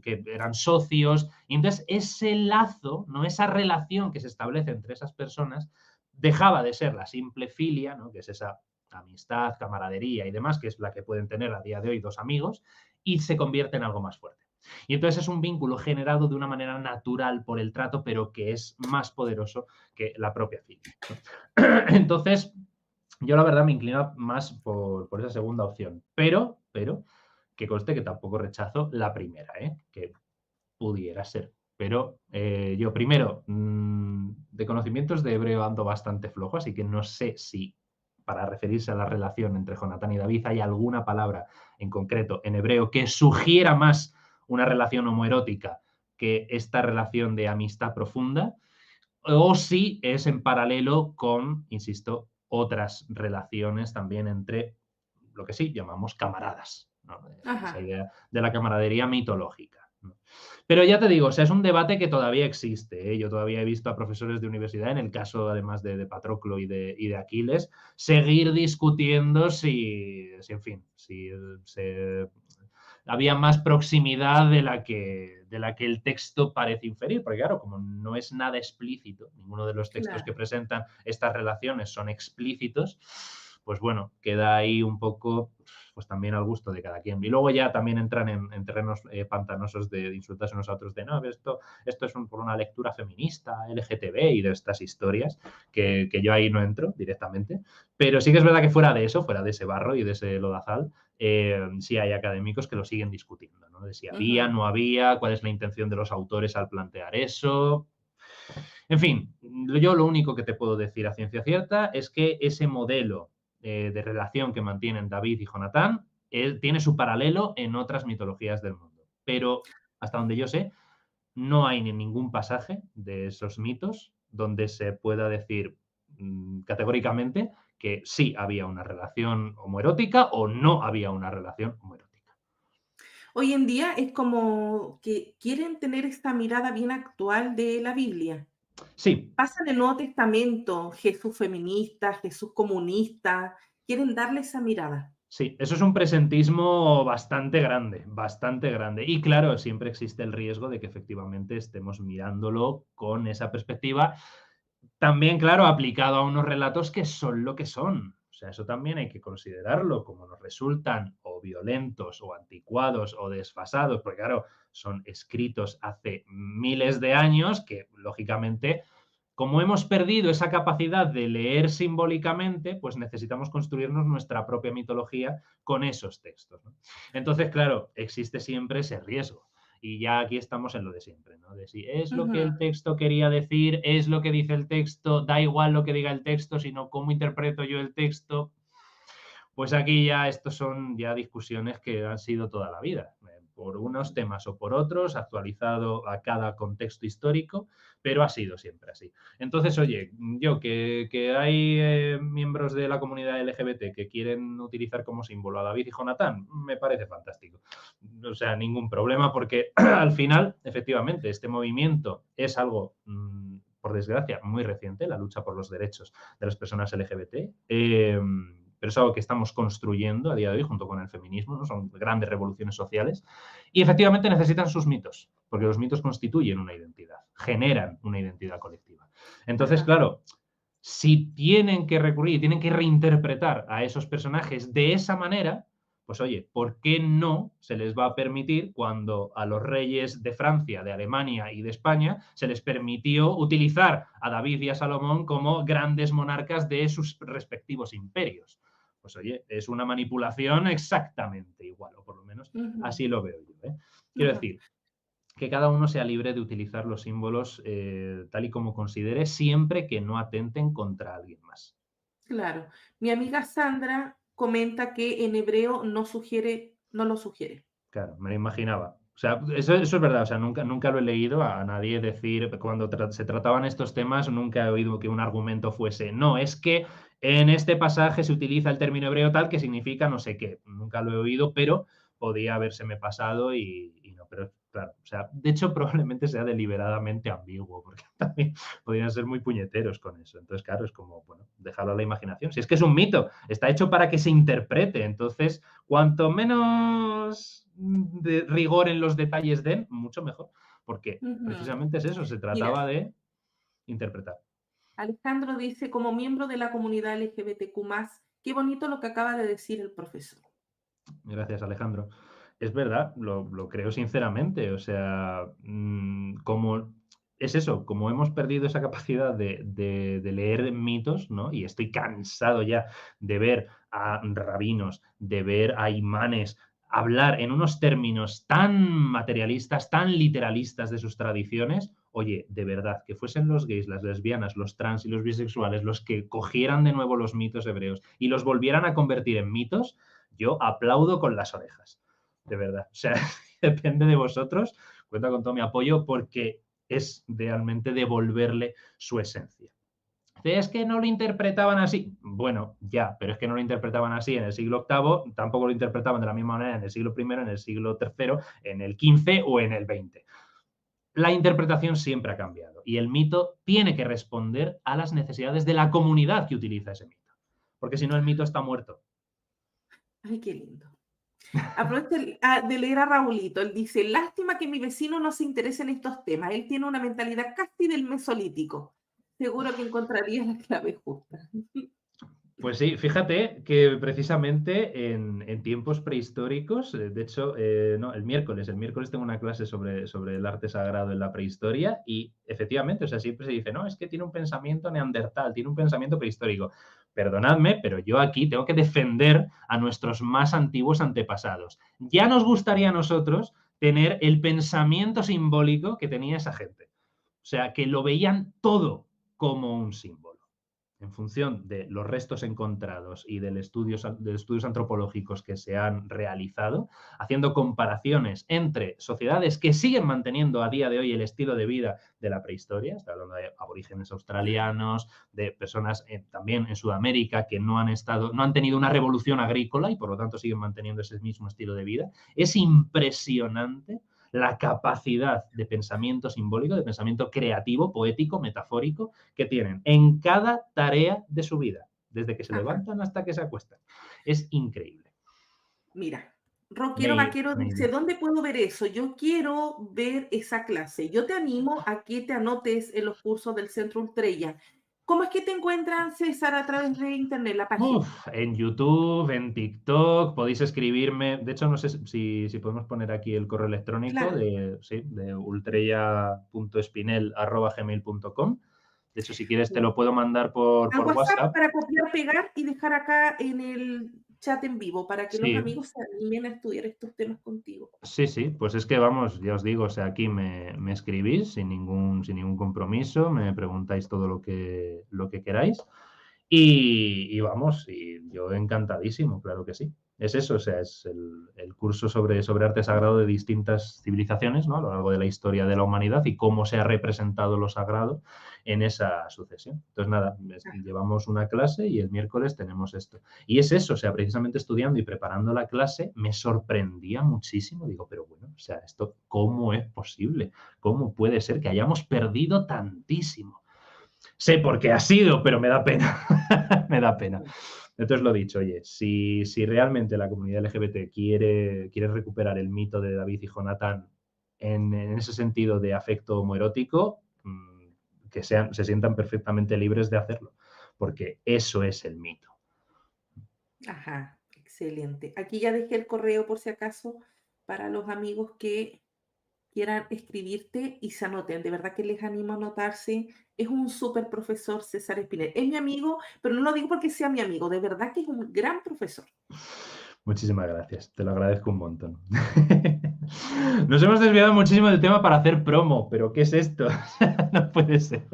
que eran socios, y entonces ese lazo, ¿no? Esa relación que se establece entre esas personas dejaba de ser la simple filia, ¿no? Que es esa amistad, camaradería y demás, que es la que pueden tener a día de hoy dos amigos, y se convierte en algo más fuerte. Y entonces es un vínculo generado de una manera natural por el trato, pero que es más poderoso que la propia filia, ¿no? Entonces, yo la verdad me inclino más por esa segunda opción, pero que conste que tampoco rechazo la primera, ¿eh? Que pudiera ser. Pero yo primero, de conocimientos de hebreo ando bastante flojo, así que no sé si para referirse a la relación entre Jonatán y David hay alguna palabra en concreto en hebreo que sugiera más una relación homoerótica que esta relación de amistad profunda, o si es en paralelo con, insisto, otras relaciones también entre lo que sí llamamos camaradas, ¿no? Esa Ajá. idea de la camaradería mitológica, ¿no? Pero ya te digo, o sea, es un debate que todavía existe, ¿eh? Yo todavía he visto a profesores de universidad, en el caso además de Patroclo y de Aquiles, seguir discutiendo si en fin, si se había más proximidad de la que el texto parece inferir, porque claro, como no es nada explícito, ninguno de los textos que Claro. presentan estas relaciones son explícitos, pues bueno, queda ahí un poco, pues también al gusto de cada quien. Y luego ya también entran en terrenos pantanosos de insultarse unos a otros de, no, esto es por una lectura feminista, LGTB y de estas historias, que yo ahí no entro directamente, pero sí que es verdad que fuera de eso, fuera de ese barro y de ese lodazal, sí hay académicos que lo siguen discutiendo, ¿no? De si había, Ujú. no había, cuál es la intención de los autores al plantear eso. En fin, yo lo único que te puedo decir a ciencia cierta es que ese modelo de relación que mantienen David y Jonatán tiene su paralelo en otras mitologías del mundo. Pero hasta donde yo sé, no hay ni ningún pasaje de esos mitos donde se pueda decir categóricamente que sí había una relación homoerótica o no había una relación homoerótica. Hoy en día es como que quieren tener esta mirada bien actual de la Biblia. Sí, Pasa en el Nuevo Testamento, Jesús feminista, Jesús comunista, quieren darle esa mirada. sí, eso es un presentismo bastante grande, bastante grande. Y claro, siempre existe el riesgo de que efectivamente estemos mirándolo con esa perspectiva. También, claro, aplicado a unos relatos que son lo que son. O sea, eso también hay que considerarlo, como nos resultan o violentos o anticuados o desfasados, porque claro, son escritos hace miles de años que, lógicamente, como hemos perdido esa capacidad de leer simbólicamente, pues necesitamos construirnos nuestra propia mitología con esos textos, ¿no? Entonces, claro, existe siempre ese riesgo. Y ya aquí estamos en lo de siempre, ¿no? De si es lo que Ujú, el texto quería decir, es lo que dice el texto, da igual lo que diga el texto, sino cómo interpreto yo el texto. Pues aquí ya estos son ya discusiones que han sido toda la vida, por unos temas o por otros, actualizado a cada contexto histórico, pero ha sido siempre así. Entonces, oye, yo que hay miembros de la comunidad LGBT que quieren utilizar como símbolo a David y Jonatán, me parece fantástico. O sea, ningún problema porque al final, efectivamente, este movimiento es algo, por desgracia, muy reciente, la lucha por los derechos de las personas LGBT. Pero es algo que estamos construyendo a día de hoy junto con el feminismo, ¿no? Son grandes revoluciones sociales y efectivamente necesitan sus mitos, porque los mitos constituyen una identidad, generan una identidad colectiva. Entonces, ajá. claro, si tienen que recurrir, tienen que reinterpretar a esos personajes de esa manera, pues oye, ¿por qué no se les va a permitir cuando a los reyes de Francia, de Alemania y de España se les permitió utilizar a David y a Salomón como grandes monarcas de sus respectivos imperios? Pues oye, es una manipulación exactamente igual, o por lo menos Ujú, así lo veo yo, ¿eh? Quiero ujú. decir, que cada uno sea libre de utilizar los símbolos tal y como considere, siempre que no atenten contra alguien más. Claro. Mi amiga Sandra comenta que en hebreo no lo sugiere. Claro, me lo imaginaba. O sea, eso es verdad, o sea, nunca lo he leído a nadie decir, cuando se trataban estos temas, nunca he oído que un argumento fuese, no, es que en este pasaje se utiliza el término hebreo tal que significa no sé qué. Nunca lo he oído, pero podía habérseme pasado y no, pero claro, o sea, de hecho probablemente sea deliberadamente ambiguo, porque también podrían ser muy puñeteros con eso. Entonces, claro, es como, bueno, dejarlo a la imaginación. Si es que es un mito, está hecho para que se interprete, entonces cuanto menos de rigor en los detalles den, mucho mejor, porque Ujú. precisamente es eso, se Mira, trataba de interpretar. Alejandro dice, como miembro de la comunidad LGBTQ+, qué bonito lo que acaba de decir el profesor. Gracias, Alejandro. Es verdad, lo creo sinceramente, o sea, como es eso, como hemos perdido esa capacidad de leer mitos, ¿no? Y estoy cansado ya de ver a rabinos, de ver a imanes hablar en unos términos tan materialistas, tan literalistas de sus tradiciones. Oye, de verdad, que fuesen los gays, las lesbianas, los trans y los bisexuales los que cogieran de nuevo los mitos hebreos y los volvieran a convertir en mitos, yo aplaudo con las orejas, de verdad. O sea, depende de vosotros, cuenta con todo mi apoyo porque es realmente devolverle su esencia. Es que no lo interpretaban así. Bueno, ya, pero es que no lo interpretaban así en el siglo octavo, tampoco lo interpretaban de la misma manera en el siglo primero, en el siglo tercero, en el 15 o en el 20. La interpretación siempre ha cambiado y el mito tiene que responder a las necesidades de la comunidad que utiliza ese mito. Porque si no, el mito está muerto. Ay, qué lindo. Aprovecho de leer a Raulito. Él dice, lástima que mi vecino no se interese en estos temas. Él tiene una mentalidad casi del mesolítico. Seguro que encontraría la clave justa. Pues sí, fíjate que precisamente en tiempos prehistóricos, de hecho, no, el miércoles tengo una clase sobre el arte sagrado en la prehistoria y efectivamente, o sea, siempre se dice, no, es que tiene un pensamiento neandertal, tiene un pensamiento prehistórico. Perdonadme, pero yo aquí tengo que defender a nuestros más antiguos antepasados. Ya nos gustaría a nosotros tener el pensamiento simbólico que tenía esa gente. O sea, que lo veían todo como un símbolo en función de los restos encontrados y de estudios antropológicos que se han realizado, haciendo comparaciones entre sociedades que siguen manteniendo a día de hoy el estilo de vida de la prehistoria, está hablando de aborígenes australianos, de personas también en Sudamérica que no han tenido una revolución agrícola y por lo tanto siguen manteniendo ese mismo estilo de vida. Es impresionante la capacidad de pensamiento simbólico, de pensamiento creativo, poético, metafórico, que tienen en cada tarea de su vida, desde que se Ajá. levantan hasta que se acuestan. Es increíble. Mira, Rockero Neil, Vaquero dice, Neil. ¿dónde puedo ver eso? Yo quiero ver esa clase. Yo te animo a que te anotes en los cursos del Centro Ultrella. ¿Cómo es que te encuentran, César, a través de internet, la página? En YouTube, en TikTok, podéis escribirme. De hecho, no sé si podemos poner aquí el correo electrónico Claro. de ultreya.espinel@gmail.com. De hecho, si quieres te lo puedo mandar por, Al por WhatsApp WhatsApp. para copiar, pegar y dejar acá en el chat en vivo, para que los Sí, amigos se animen a estudiar estos temas contigo. sí, sí, pues es que vamos, ya os digo, o sea, aquí me escribís sin ningún compromiso, me preguntáis todo lo que queráis y vamos, y yo encantadísimo, claro que sí. Es eso, o sea, es el curso sobre arte sagrado de distintas civilizaciones, ¿no? A lo largo de la historia de la humanidad y cómo se ha representado lo sagrado en esa sucesión. Entonces, nada, llevamos una clase y el miércoles tenemos esto. Y es eso, o sea, precisamente estudiando y preparando la clase me sorprendía muchísimo. Digo, pero bueno, o sea, esto, ¿cómo es posible? ¿Cómo puede ser que hayamos perdido tantísimo? Sé por qué ha sido, pero me da pena. Me da pena. Entonces lo dicho, oye, si realmente la comunidad LGBT quiere recuperar el mito de David y Jonathan en ese sentido de afecto homoerótico, se sientan perfectamente libres de hacerlo, porque eso es el mito. Ajá, excelente. Aquí ya dejé el correo por si acaso para los amigos que quieran escribirte y se anoten. De verdad que les animo a anotarse. Es un súper profesor César Espinel. Es mi amigo, pero no lo digo porque sea mi amigo. De verdad que es un gran profesor. Muchísimas gracias, te lo agradezco un montón. Nos hemos desviado muchísimo del tema para hacer promo, pero ¿qué es esto? No puede ser.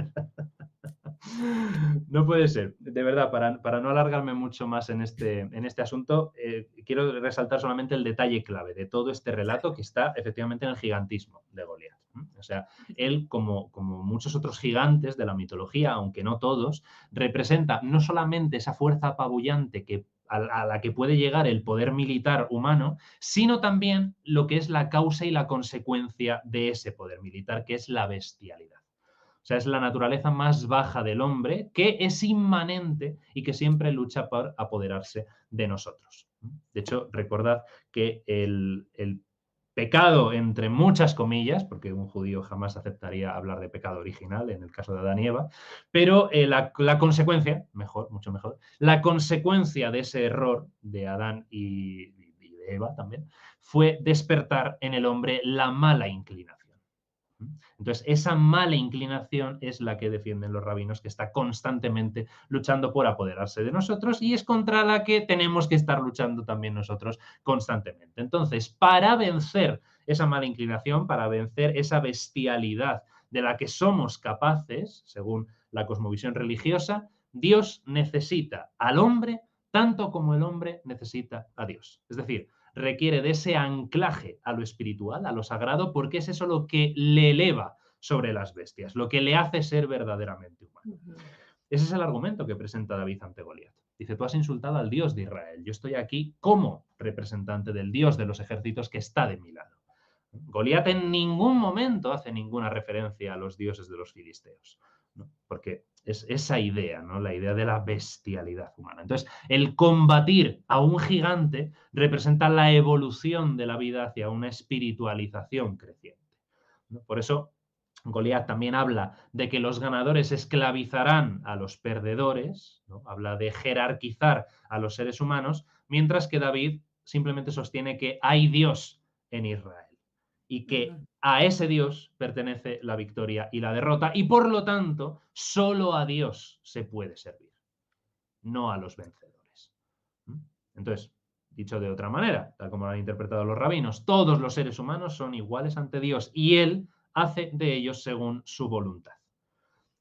No puede ser. De verdad, para no alargarme mucho más en este asunto, quiero resaltar solamente el detalle clave de todo este relato que está efectivamente en el gigantismo de Goliat. O sea, él, como muchos otros gigantes de la mitología, aunque no todos, representa no solamente esa fuerza apabullante a la que puede llegar el poder militar humano, sino también lo que es la causa y la consecuencia de ese poder militar, que es la bestialidad. O sea, es la naturaleza más baja del hombre que es inmanente y que siempre lucha por apoderarse de nosotros. De hecho, recordad que el pecado, entre muchas comillas, porque un judío jamás aceptaría hablar de pecado original en el caso de Adán y Eva, pero la consecuencia, mejor, mucho mejor, la consecuencia de ese error de Adán y de Eva también, fue despertar en el hombre la mala inclinación. Entonces, esa mala inclinación es la que defienden los rabinos, que está constantemente luchando por apoderarse de nosotros y es contra la que tenemos que estar luchando también nosotros constantemente. Entonces, para vencer esa mala inclinación, para vencer esa bestialidad de la que somos capaces, según la cosmovisión religiosa, Dios necesita al hombre tanto como el hombre necesita a Dios. Es decir, requiere de ese anclaje a lo espiritual, a lo sagrado, porque es eso lo que le eleva sobre las bestias, lo que le hace ser verdaderamente humano. Ujú. Ese es el argumento que presenta David ante Goliat. Dice, tú has insultado al Dios de Israel, yo estoy aquí como representante del Dios de los ejércitos que está de mi lado. Goliat en ningún momento hace ninguna referencia a los dioses de los filisteos, ¿no? Porque es esa idea, ¿no? La idea de la bestialidad humana. Entonces, el combatir a un gigante representa la evolución de la vida hacia una espiritualización creciente, ¿no? Por eso, Goliat también habla de que los ganadores esclavizarán a los perdedores, ¿no? Habla de jerarquizar a los seres humanos, mientras que David simplemente sostiene que hay Dios en Israel y que Ujú. a ese Dios pertenece la victoria y la derrota y por lo tanto solo a Dios se puede servir, no a los vencedores. Entonces, dicho de otra manera, tal como lo han interpretado los rabinos, todos los seres humanos son iguales ante Dios y Él hace de ellos según su voluntad.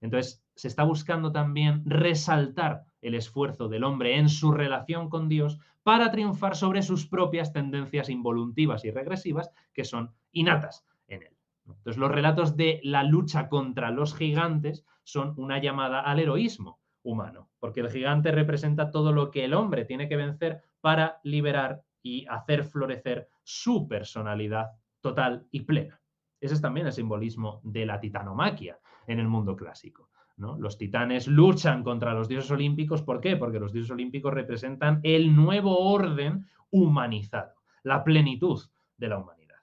Entonces, se está buscando también resaltar el esfuerzo del hombre en su relación con Dios para triunfar sobre sus propias tendencias involuntivas y regresivas que son innatas en él. Entonces, los relatos de la lucha contra los gigantes son una llamada al heroísmo humano, porque el gigante representa todo lo que el hombre tiene que vencer para liberar y hacer florecer su personalidad total y plena. Ese es también el simbolismo de la titanomaquia en el mundo clásico, ¿no? Los titanes luchan contra los dioses olímpicos. ¿Por qué? Porque los dioses olímpicos representan el nuevo orden humanizado, la plenitud de la humanidad.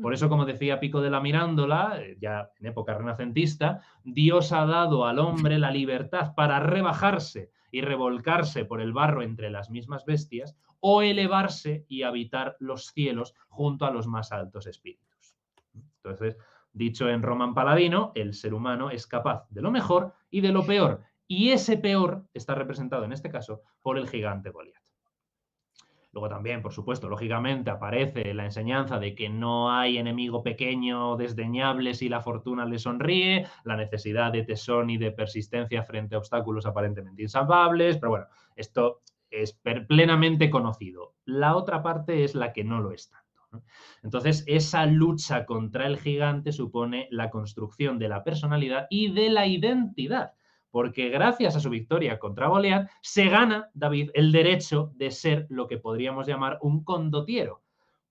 Por eso, como decía Pico de la Mirándola, ya en época renacentista, Dios ha dado al hombre la libertad para rebajarse y revolcarse por el barro entre las mismas bestias o elevarse y habitar los cielos junto a los más altos espíritus. Entonces, dicho en Román Paladino, el ser humano es capaz de lo mejor y de lo peor, y ese peor está representado en este caso por el gigante Goliat. Luego también, por supuesto, lógicamente aparece la enseñanza de que no hay enemigo pequeño desdeñable si la fortuna le sonríe, la necesidad de tesón y de persistencia frente a obstáculos aparentemente insalvables, pero bueno, esto es plenamente conocido. La otra parte es la que no lo es tanto, ¿no? Entonces, esa lucha contra el gigante supone la construcción de la personalidad y de la identidad, porque gracias a su victoria contra Goliat se gana David el derecho de ser lo que podríamos llamar un condottiero,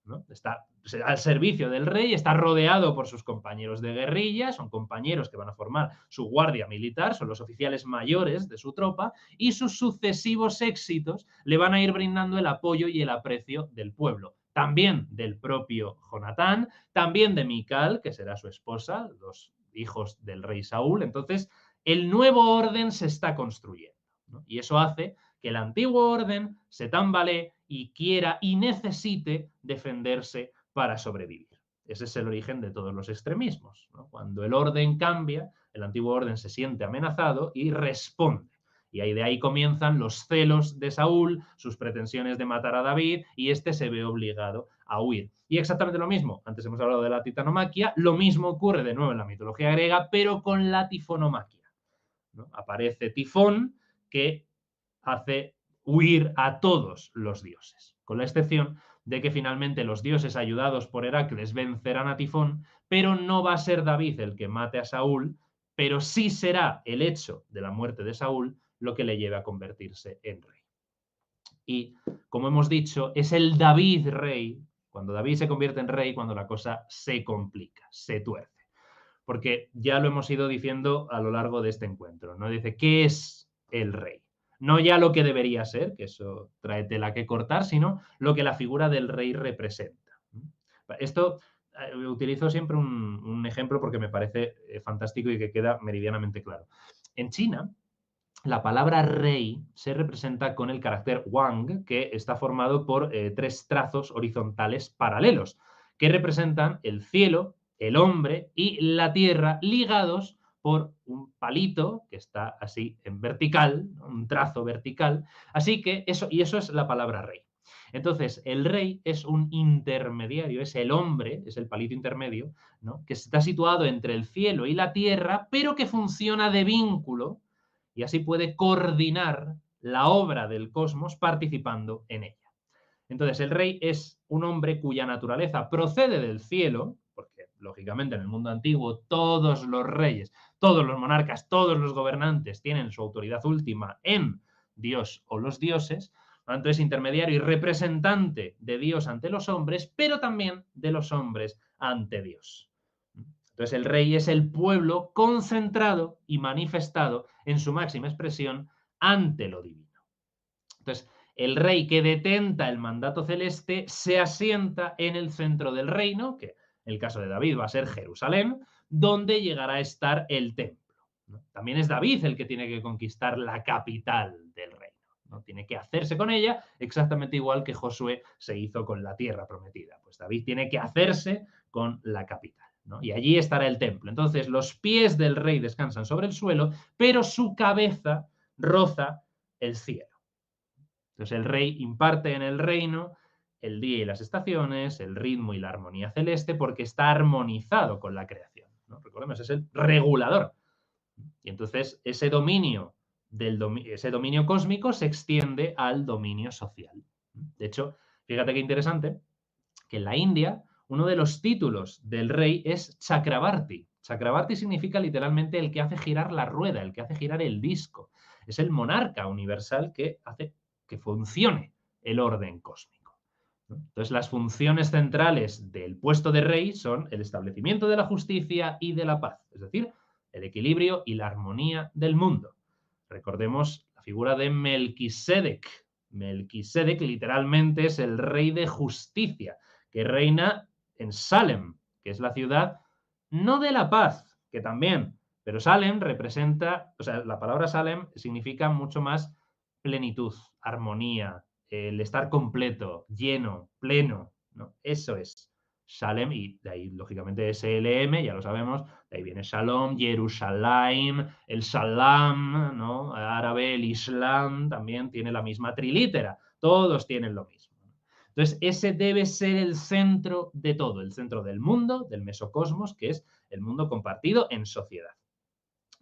¿no? Está al servicio del rey, está rodeado por sus compañeros de guerrilla, son compañeros que van a formar su guardia militar, son los oficiales mayores de su tropa, y sus sucesivos éxitos le van a ir brindando el apoyo y el aprecio del pueblo. También del propio Jonatán, también de Mical, que será su esposa, los hijos del rey Saúl. Entonces, el nuevo orden se está construyendo, ¿no? Y eso hace que el antiguo orden se tambalee y quiera y necesite defenderse para sobrevivir. Ese es el origen de todos los extremismos, ¿no? Cuando el orden cambia, el antiguo orden se siente amenazado y responde. Y ahí de ahí comienzan los celos de Saúl, sus pretensiones de matar a David, y este se ve obligado a huir. Y exactamente lo mismo, antes hemos hablado de la titanomaquia, lo mismo ocurre de nuevo en la mitología griega, pero con la tifonomaquia, ¿no? Aparece Tifón, que hace huir a todos los dioses, con la excepción de que finalmente los dioses ayudados por Heracles vencerán a Tifón, pero no va a ser David el que mate a Saúl, pero sí será el hecho de la muerte de Saúl lo que le lleve a convertirse en rey. Y, como hemos dicho, es el David rey, cuando David se convierte en rey, cuando la cosa se complica, se tuerce. Porque ya lo hemos ido diciendo a lo largo de este encuentro, ¿no? Dice, ¿qué es el rey? No ya lo que debería ser, que eso trae tela que cortar, sino lo que la figura del rey representa. Esto utilizo siempre un ejemplo porque me parece fantástico y que queda meridianamente claro. En China, la palabra rey se representa con el carácter wang, que está formado por tres trazos horizontales paralelos, que representan el cielo, el hombre y la tierra, ligados por un palito que está así en vertical, un trazo vertical. Así que eso es la palabra rey. Entonces, el rey es un intermediario, es el hombre, es el palito intermedio, ¿no? Que está situado entre el cielo y la tierra, pero que funciona de vínculo y así puede coordinar la obra del cosmos participando en ella. Entonces, el rey es un hombre cuya naturaleza procede del cielo, porque lógicamente en el mundo antiguo todos los reyes, todos los monarcas, todos los gobernantes tienen su autoridad última en Dios o los dioses, tanto es intermediario y representante de Dios ante los hombres, pero también de los hombres ante Dios. Entonces el rey es el pueblo concentrado y manifestado en su máxima expresión ante lo divino. Entonces, el rey que detenta el mandato celeste se asienta en el centro del reino, que en el caso de David va a ser Jerusalén, donde llegará a estar el templo, ¿no? También es David el que tiene que conquistar la capital del reino, ¿no? Tiene que hacerse con ella exactamente igual que Josué se hizo con la tierra prometida. Pues David tiene que hacerse con la capital, ¿no? Y allí estará el templo. Entonces los pies del rey descansan sobre el suelo, pero su cabeza roza el cielo. Entonces el rey imparte en el reino el día y las estaciones, el ritmo y la armonía celeste, porque está armonizado con la creación, ¿no? Recordemos, es el regulador. Y entonces ese dominio cósmico se extiende al dominio social. De hecho, fíjate qué interesante, que en la India uno de los títulos del rey es Chakrabarti. Chakrabarti significa literalmente el que hace girar la rueda, el que hace girar el disco. Es el monarca universal que hace que funcione el orden cósmico, ¿no? Entonces, las funciones centrales del puesto de rey son el establecimiento de la justicia y de la paz, es decir, el equilibrio y la armonía del mundo. Recordemos la figura de Melquisedec. Melquisedec literalmente es el rey de justicia, que reina en Salem, que es la ciudad no de la paz, que también, pero Salem representa, o sea, la palabra Salem significa mucho más plenitud, armonía, el estar completo, lleno, pleno, ¿no? Eso es Salem y de ahí, lógicamente, SLM, ya lo sabemos, de ahí viene Shalom, Jerusalén, el Salam, ¿no? Árabe, el Islam también tiene la misma trilítera, todos tienen lo mismo. Entonces, ese debe ser el centro de todo, el centro del mundo, del mesocosmos, que es el mundo compartido en sociedad.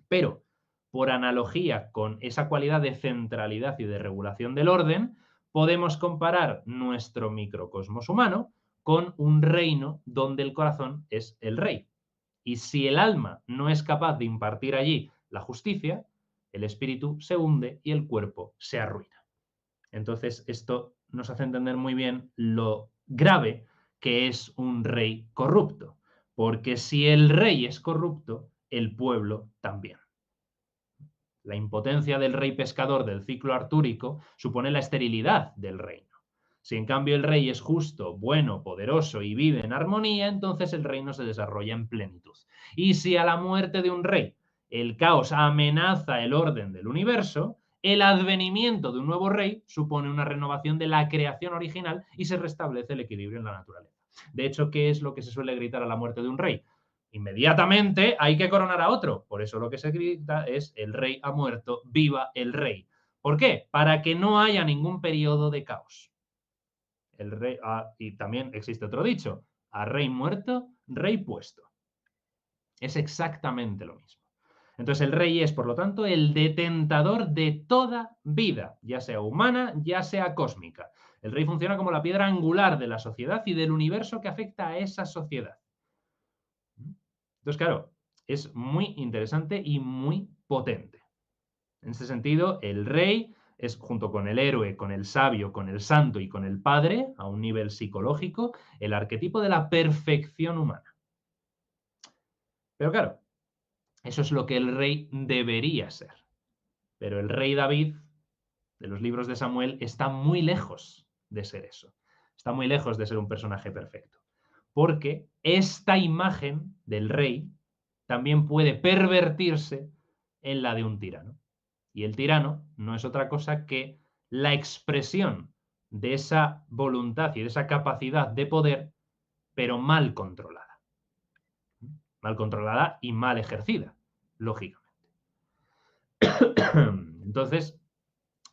Pero, por analogía con esa cualidad de centralidad y de regulación del orden, podemos comparar nuestro microcosmos humano con un reino donde el corazón es el rey. Y si el alma no es capaz de impartir allí la justicia, el espíritu se hunde y el cuerpo se arruina. Entonces, esto nos hace entender muy bien lo grave que es un rey corrupto, porque si el rey es corrupto, el pueblo también. La impotencia del rey pescador del ciclo artúrico supone la esterilidad del reino. Si en cambio el rey es justo, bueno, poderoso y vive en armonía, entonces el reino se desarrolla en plenitud. Y si a la muerte de un rey el caos amenaza el orden del universo, el advenimiento de un nuevo rey supone una renovación de la creación original y se restablece el equilibrio en la naturaleza. De hecho, ¿qué es lo que se suele gritar a la muerte de un rey? Inmediatamente hay que coronar a otro. Por eso lo que se grita es: el rey ha muerto, viva el rey. ¿Por qué? Para que no haya ningún periodo de caos. El rey, y también existe otro dicho: a rey muerto, rey puesto. Es exactamente lo mismo. Entonces el rey es, por lo tanto, el detentador de toda vida, ya sea humana, ya sea cósmica. El rey funciona como la piedra angular de la sociedad y del universo que afecta a esa sociedad. Entonces, claro, es muy interesante y muy potente. En este sentido, el rey es, junto con el héroe, con el sabio, con el santo y con el padre, a un nivel psicológico, el arquetipo de la perfección humana. Pero claro, eso es lo que el rey debería ser. Pero el rey David, de los libros de Samuel, está muy lejos de ser eso. Está muy lejos de ser un personaje perfecto. Porque esta imagen del rey también puede pervertirse en la de un tirano. Y el tirano no es otra cosa que la expresión de esa voluntad y de esa capacidad de poder, pero mal controlada. Mal controlada y mal ejercida, lógicamente. Entonces,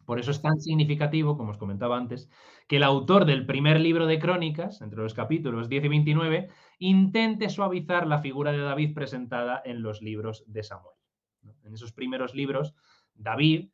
por eso es tan significativo, como os comentaba antes, que el autor del primer libro de Crónicas, entre los capítulos 10 y 29, intente suavizar la figura de David presentada en los libros de Samuel. En esos primeros libros, David,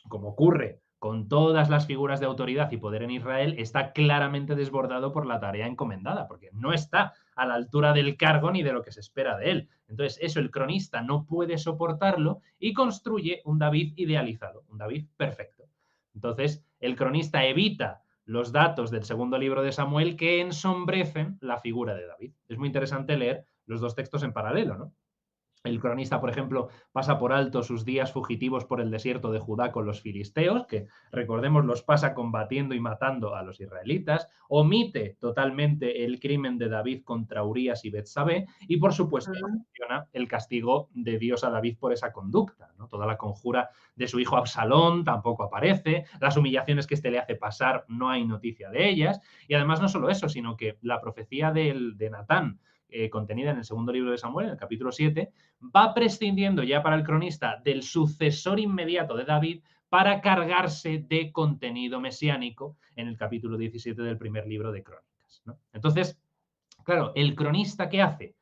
como ocurre con todas las figuras de autoridad y poder en Israel, está claramente desbordado por la tarea encomendada, porque no está a la altura del cargo ni de lo que se espera de él. Entonces, eso el cronista no puede soportarlo y construye un David idealizado, un David perfecto. Entonces, el cronista evita los datos del segundo libro de Samuel que ensombrecen la figura de David. Es muy interesante leer los dos textos en paralelo, ¿no? El cronista, por ejemplo, pasa por alto sus días fugitivos por el desierto de Judá con los filisteos, que recordemos los pasa combatiendo y matando a los israelitas, omite totalmente el crimen de David contra Urías y Betsabé y, por supuesto, menciona el castigo de Dios a David por esa conducta, ¿no? Toda la conjura de su hijo Absalón tampoco aparece, las humillaciones que éste le hace pasar no hay noticia de ellas, y además no solo eso, sino que la profecía de Natán, contenida en el segundo libro de Samuel, en el capítulo 7, va prescindiendo ya para el cronista del sucesor inmediato de David para cargarse de contenido mesiánico en el capítulo 17 del primer libro de Crónicas, ¿no? Entonces, claro, el cronista, ¿qué hace?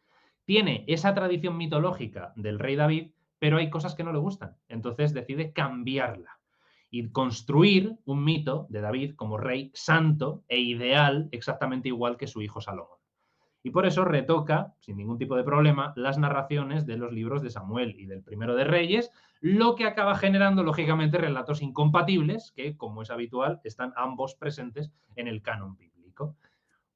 Tiene esa tradición mitológica del rey David, pero hay cosas que no le gustan. Entonces decide cambiarla y construir un mito de David como rey santo e ideal, exactamente igual que su hijo Salomón. Y por eso retoca, sin ningún tipo de problema, las narraciones de los libros de Samuel y del Primero de Reyes, lo que acaba generando, lógicamente, relatos incompatibles que, como es habitual, están ambos presentes en el canon bíblico.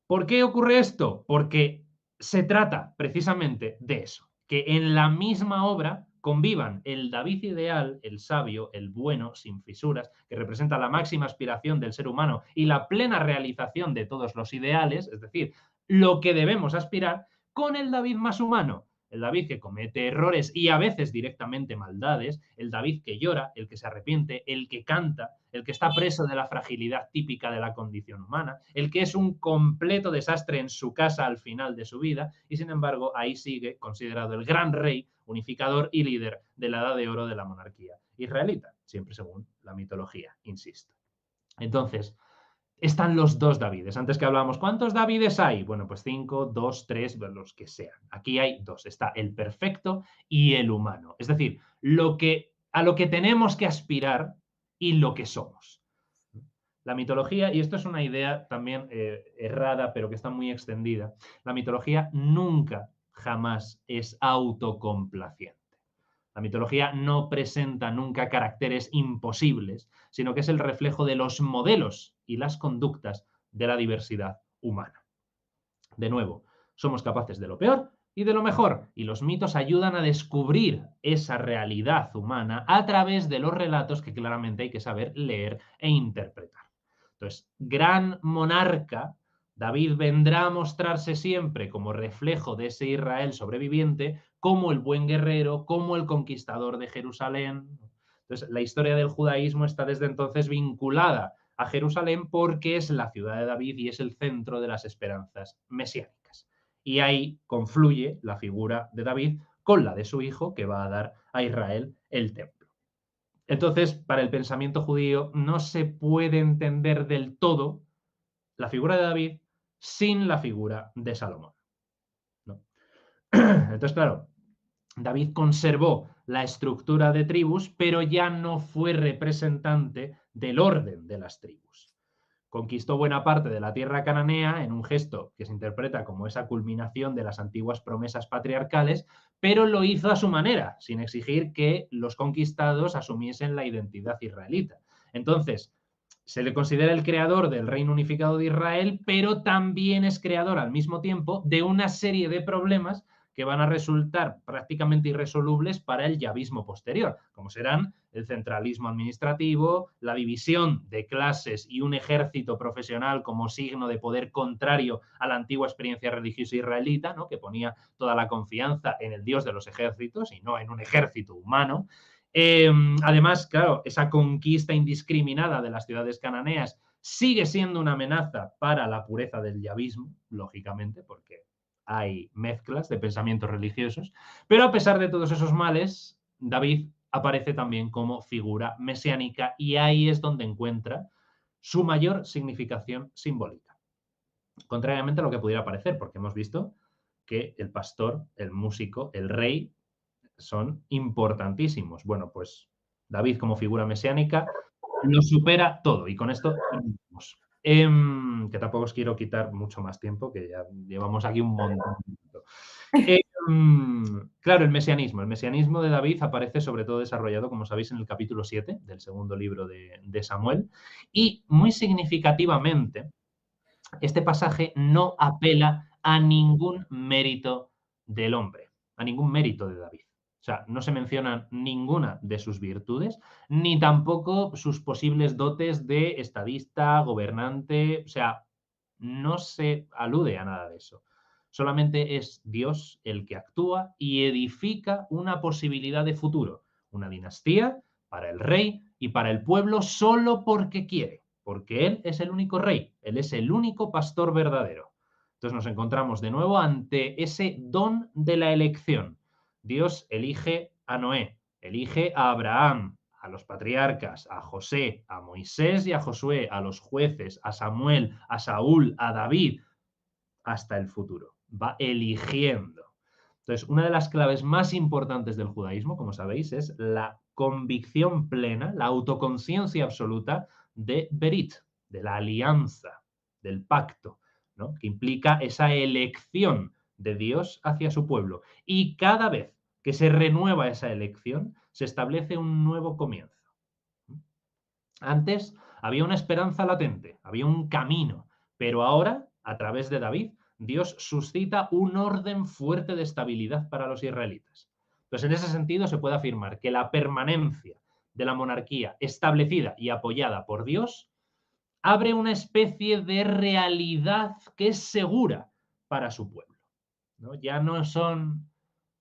¿Por qué ocurre esto? Porque se trata precisamente de eso, que en la misma obra convivan el David ideal, el sabio, el bueno, sin fisuras, que representa la máxima aspiración del ser humano y la plena realización de todos los ideales, es decir, lo que debemos aspirar, con el David más humano, el David que comete errores y a veces directamente maldades, el David que llora, el que se arrepiente, el que canta, el que está preso de la fragilidad típica de la condición humana, el que es un completo desastre en su casa al final de su vida y sin embargo ahí sigue considerado el gran rey, unificador y líder de la edad de oro de la monarquía israelita, siempre según la mitología, insisto. Entonces, están los dos Davides. Antes que hablábamos, ¿cuántos Davides hay? Bueno, pues 5, 2, 3, los que sean. Aquí hay dos. Está el perfecto y el humano. Es decir, a lo que tenemos que aspirar y lo que somos. La mitología, y esto es una idea también errada, pero que está muy extendida, la mitología nunca, jamás es autocomplaciente. La mitología no presenta nunca caracteres imposibles, sino que es el reflejo de los modelos y las conductas de la diversidad humana. De nuevo, somos capaces de lo peor y de lo mejor, y los mitos ayudan a descubrir esa realidad humana a través de los relatos que claramente hay que saber leer e interpretar. Entonces, gran monarca, David vendrá a mostrarse siempre como reflejo de ese Israel sobreviviente, como el buen guerrero, como el conquistador de Jerusalén. Entonces, la historia del judaísmo está desde entonces vinculada a Jerusalén porque es la ciudad de David y es el centro de las esperanzas mesiánicas. Y ahí confluye la figura de David con la de su hijo que va a dar a Israel el templo. Entonces, para el pensamiento judío no se puede entender del todo la figura de David sin la figura de Salomón, ¿no? Entonces, claro, David conservó la estructura de tribus, pero ya no fue representante del orden de las tribus. Conquistó buena parte de la tierra cananea en un gesto que se interpreta como esa culminación de las antiguas promesas patriarcales, pero lo hizo a su manera, sin exigir que los conquistados asumiesen la identidad israelita. Entonces, se le considera el creador del reino unificado de Israel, pero también es creador al mismo tiempo de una serie de problemas que van a resultar prácticamente irresolubles para el yavismo posterior, como serán el centralismo administrativo, la división de clases y un ejército profesional como signo de poder contrario a la antigua experiencia religiosa israelita, ¿no? Que ponía toda la confianza en el dios de los ejércitos y no en un ejército humano. Además, claro, esa conquista indiscriminada de las ciudades cananeas sigue siendo una amenaza para la pureza del yavismo, lógicamente, porque hay mezclas de pensamientos religiosos, pero a pesar de todos esos males, David aparece también como figura mesiánica y ahí es donde encuentra su mayor significación simbólica. Contrariamente a lo que pudiera parecer, porque hemos visto que el pastor, el músico, el rey son importantísimos. Bueno, pues David como figura mesiánica lo supera todo y con esto que tampoco os quiero quitar mucho más tiempo, que ya llevamos aquí un montón. Claro, el mesianismo de David aparece sobre todo desarrollado, como sabéis, en el capítulo 7 del segundo libro de Samuel y muy significativamente este pasaje no apela a ningún mérito del hombre, a ningún mérito de David. O sea, no se mencionan ninguna de sus virtudes, ni tampoco sus posibles dotes de estadista, gobernante. O sea, no se alude a nada de eso. Solamente es Dios el que actúa y edifica una posibilidad de futuro, una dinastía para el rey y para el pueblo solo porque quiere, porque Él es el único rey, Él es el único pastor verdadero. Entonces nos encontramos de nuevo ante ese don de la elección. Dios elige a Noé, elige a Abraham, a los patriarcas, a José, a Moisés y a Josué, a los jueces, a Samuel, a Saúl, a David, hasta el futuro. Va eligiendo. Entonces, una de las claves más importantes del judaísmo, como sabéis, es la convicción plena, la autoconciencia absoluta de Berit, de la alianza, del pacto, ¿no? Que implica esa elección de Dios hacia su pueblo. Y cada vez que se renueva esa elección, se establece un nuevo comienzo. Antes había una esperanza latente, había un camino, pero ahora, a través de David, Dios suscita un orden fuerte de estabilidad para los israelitas. Entonces, en ese sentido, se puede afirmar que la permanencia de la monarquía establecida y apoyada por Dios abre una especie de realidad que es segura para su pueblo. ¿no? Ya no son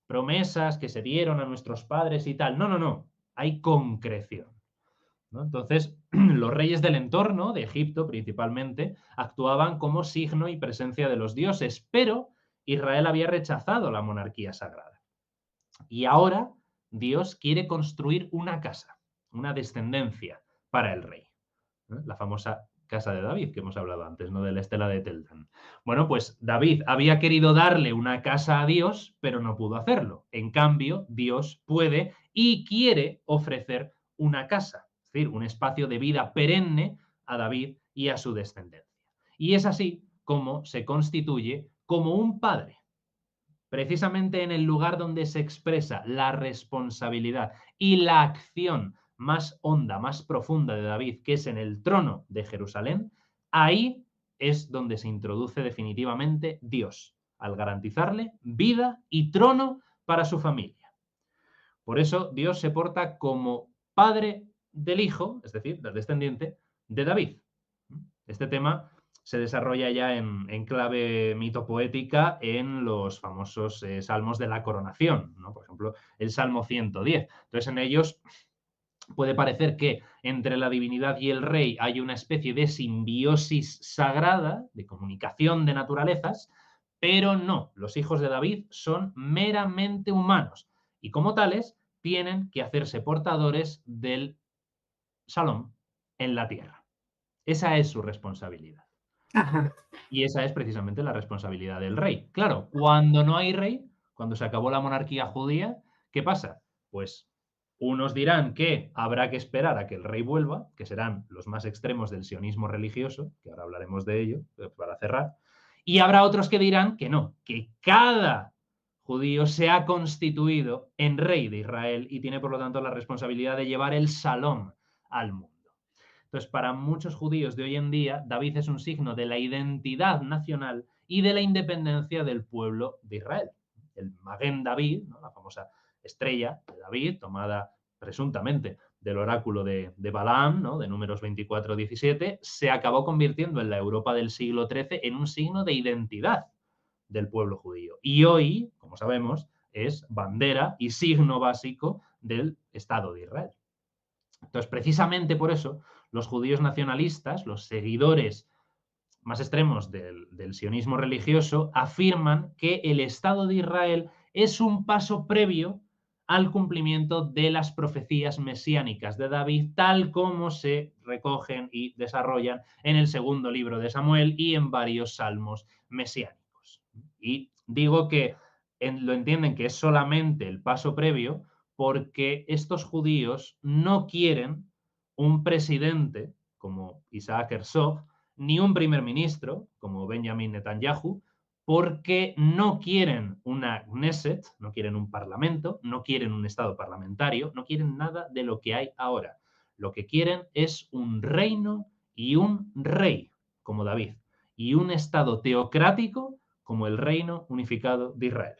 promesas que se dieron a nuestros padres y tal. No, no, no. Hay concreción, ¿no? Entonces, los reyes del entorno, de Egipto principalmente, actuaban como signo y presencia de los dioses, pero Israel había rechazado la monarquía sagrada. Y ahora Dios quiere construir una casa, una descendencia para el rey, ¿no? La famosa casa de David que hemos hablado antes, ¿no? De la estela de Teldán. Bueno, pues David había querido darle una casa a Dios, pero no pudo hacerlo. En cambio, Dios puede y quiere ofrecer una casa, es decir, un espacio de vida perenne a David y a su descendencia. Y es así como se constituye como un padre, precisamente en el lugar donde se expresa la responsabilidad y la acción más honda, más profunda de David, que es en el trono de Jerusalén, ahí es donde se introduce definitivamente Dios, al garantizarle vida y trono para su familia. Por eso Dios se porta como padre del hijo, es decir, del descendiente de David. Este tema se desarrolla ya en clave mitopoética en los famosos salmos de la coronación, ¿no? Por ejemplo, el Salmo 110. Entonces, en ellos puede parecer que entre la divinidad y el rey hay una especie de simbiosis sagrada, de comunicación de naturalezas, pero no, los hijos de David son meramente humanos y como tales tienen que hacerse portadores del Shalom en la tierra. Esa es su responsabilidad. Ajá. Y esa es precisamente la responsabilidad del rey. Claro, cuando no hay rey, cuando se acabó la monarquía judía, ¿qué pasa? Pues unos dirán que habrá que esperar a que el rey vuelva, que serán los más extremos del sionismo religioso, que ahora hablaremos de ello para cerrar, y habrá otros que dirán que no, que cada judío se ha constituido en rey de Israel y tiene por lo tanto la responsabilidad de llevar el salón al mundo. Entonces, para muchos judíos de hoy en día, David es un signo de la identidad nacional y de la independencia del pueblo de Israel. El Maguen David, ¿no? La famosa estrella de David, tomada presuntamente del oráculo de Balaam, ¿no? De Números 24-17, se acabó convirtiendo en la Europa del siglo XIII en un signo de identidad del pueblo judío. Y hoy, como sabemos, es bandera y signo básico del Estado de Israel. Entonces, precisamente por eso, los judíos nacionalistas, los seguidores más extremos del sionismo religioso, afirman que el Estado de Israel es un paso previo al cumplimiento de las profecías mesiánicas de David, tal como se recogen y desarrollan en el segundo libro de Samuel y en varios salmos mesiánicos. Y digo que lo entienden que es solamente el paso previo porque estos judíos no quieren un presidente como Isaac Herzog, ni un primer ministro como Benjamin Netanyahu, porque no quieren una Knesset, no quieren un parlamento, no quieren un estado parlamentario, no quieren nada de lo que hay ahora. Lo que quieren es un reino y un rey, como David, y un estado teocrático como el reino unificado de Israel.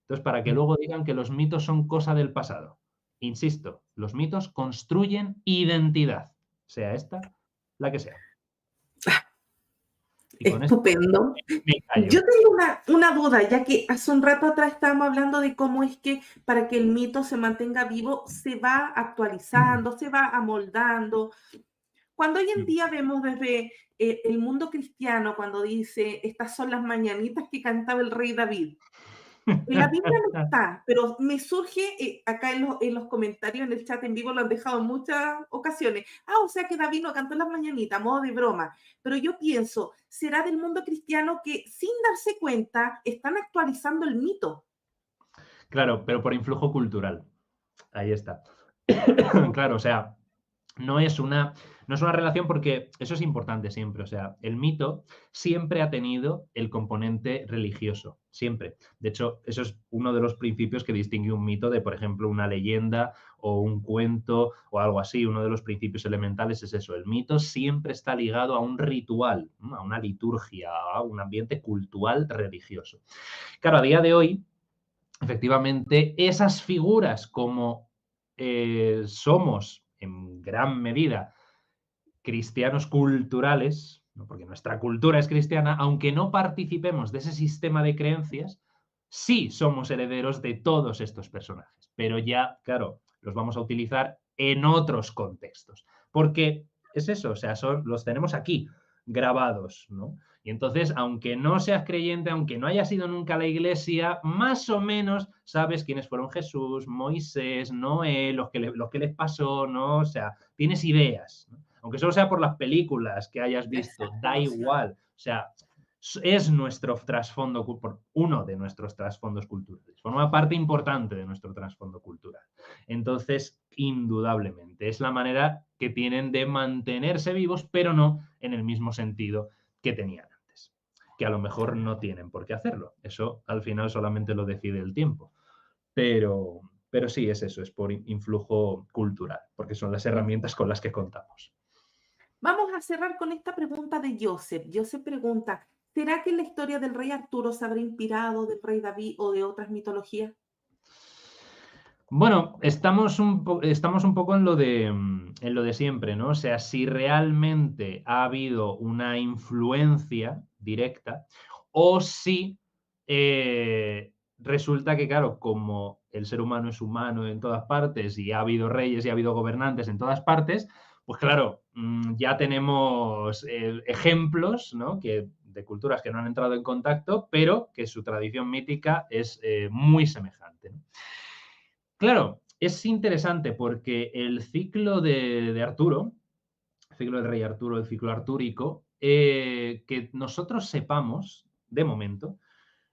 Entonces, para que luego digan que los mitos son cosa del pasado. Insisto, los mitos construyen identidad, sea esta la que sea. Y con esto Estupendo. me callo. Yo tengo una duda, ya que hace un rato atrás estábamos hablando de cómo es que para que el mito se mantenga vivo se va actualizando, se va amoldando. Cuando hoy en día vemos desde el mundo cristiano, cuando dice, estas son las mañanitas que cantaba el rey David, en la Biblia no está, pero me surge acá en los comentarios, en el chat en vivo, lo han dejado en muchas ocasiones. Ah, o sea que David no cantó las mañanitas, a modo de broma. Pero yo pienso, será del mundo cristiano que sin darse cuenta están actualizando el mito. Claro, pero por influjo cultural. Ahí está. Claro, o sea, no es una, no es una relación porque eso es importante siempre. O sea, el mito siempre ha tenido el componente religioso, siempre. De hecho, eso es uno de los principios que distingue un mito de, por ejemplo, una leyenda o un cuento o algo así. Uno de los principios elementales es eso. El mito siempre está ligado a un ritual, ¿no? A una liturgia, a un ambiente cultural religioso. Claro, a día de hoy, efectivamente, esas figuras como somos en gran medida cristianos culturales, ¿no? Porque nuestra cultura es cristiana, aunque no participemos de ese sistema de creencias, sí somos herederos de todos estos personajes, pero ya, claro, los vamos a utilizar en otros contextos, porque es eso, o sea, los tenemos aquí grabados, ¿no? Y entonces, aunque no seas creyente, aunque no hayas ido nunca a la iglesia, más o menos sabes quiénes fueron Jesús, Moisés, Noé, lo que les pasó, ¿no? O sea, tienes ideas, ¿no? Aunque solo sea por las películas que hayas visto, da Exacto, sí. igual. O sea, es nuestro trasfondo, uno de nuestros trasfondos culturales. Forma parte importante de nuestro trasfondo cultural. Entonces, indudablemente, es la manera que tienen de mantenerse vivos, pero no en el mismo sentido que tenían antes. Que a lo mejor no tienen por qué hacerlo. Eso al final solamente lo decide el tiempo. Pero sí, es eso, es por influjo cultural, porque son las herramientas con las que contamos. Vamos a cerrar con esta pregunta de Joseph. Joseph pregunta, ¿será que la historia del rey Arturo se habrá inspirado del rey David o de otras mitologías? Bueno, estamos un poco en lo de siempre, ¿no? O sea, si realmente ha habido una influencia directa o si resulta que, claro, como el ser humano es humano en todas partes y ha habido reyes y ha habido gobernantes en todas partes, pues claro, ya tenemos ejemplos, ¿no? De culturas que no han entrado en contacto, pero que su tradición mítica es muy semejante, ¿no? Claro, es interesante porque el ciclo de Arturo, el ciclo del rey Arturo, el ciclo artúrico, que nosotros sepamos, de momento,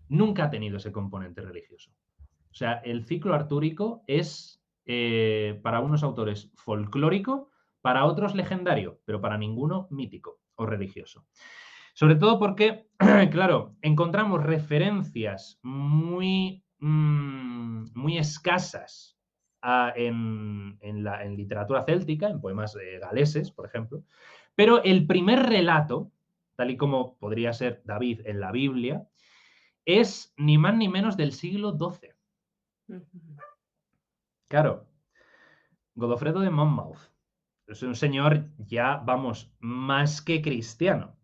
nunca ha tenido ese componente religioso. O sea, el ciclo artúrico es, para unos autores, folclórico, para otros legendario, pero para ninguno mítico o religioso. Sobre todo porque, claro, encontramos referencias muy escasas en literatura céltica, en poemas galeses, por ejemplo, pero el primer relato, tal y como podría ser David en la Biblia, es ni más ni menos del siglo XII. Ujú. Claro, Godofredo de Monmouth. Es un señor ya, vamos, más que cristiano.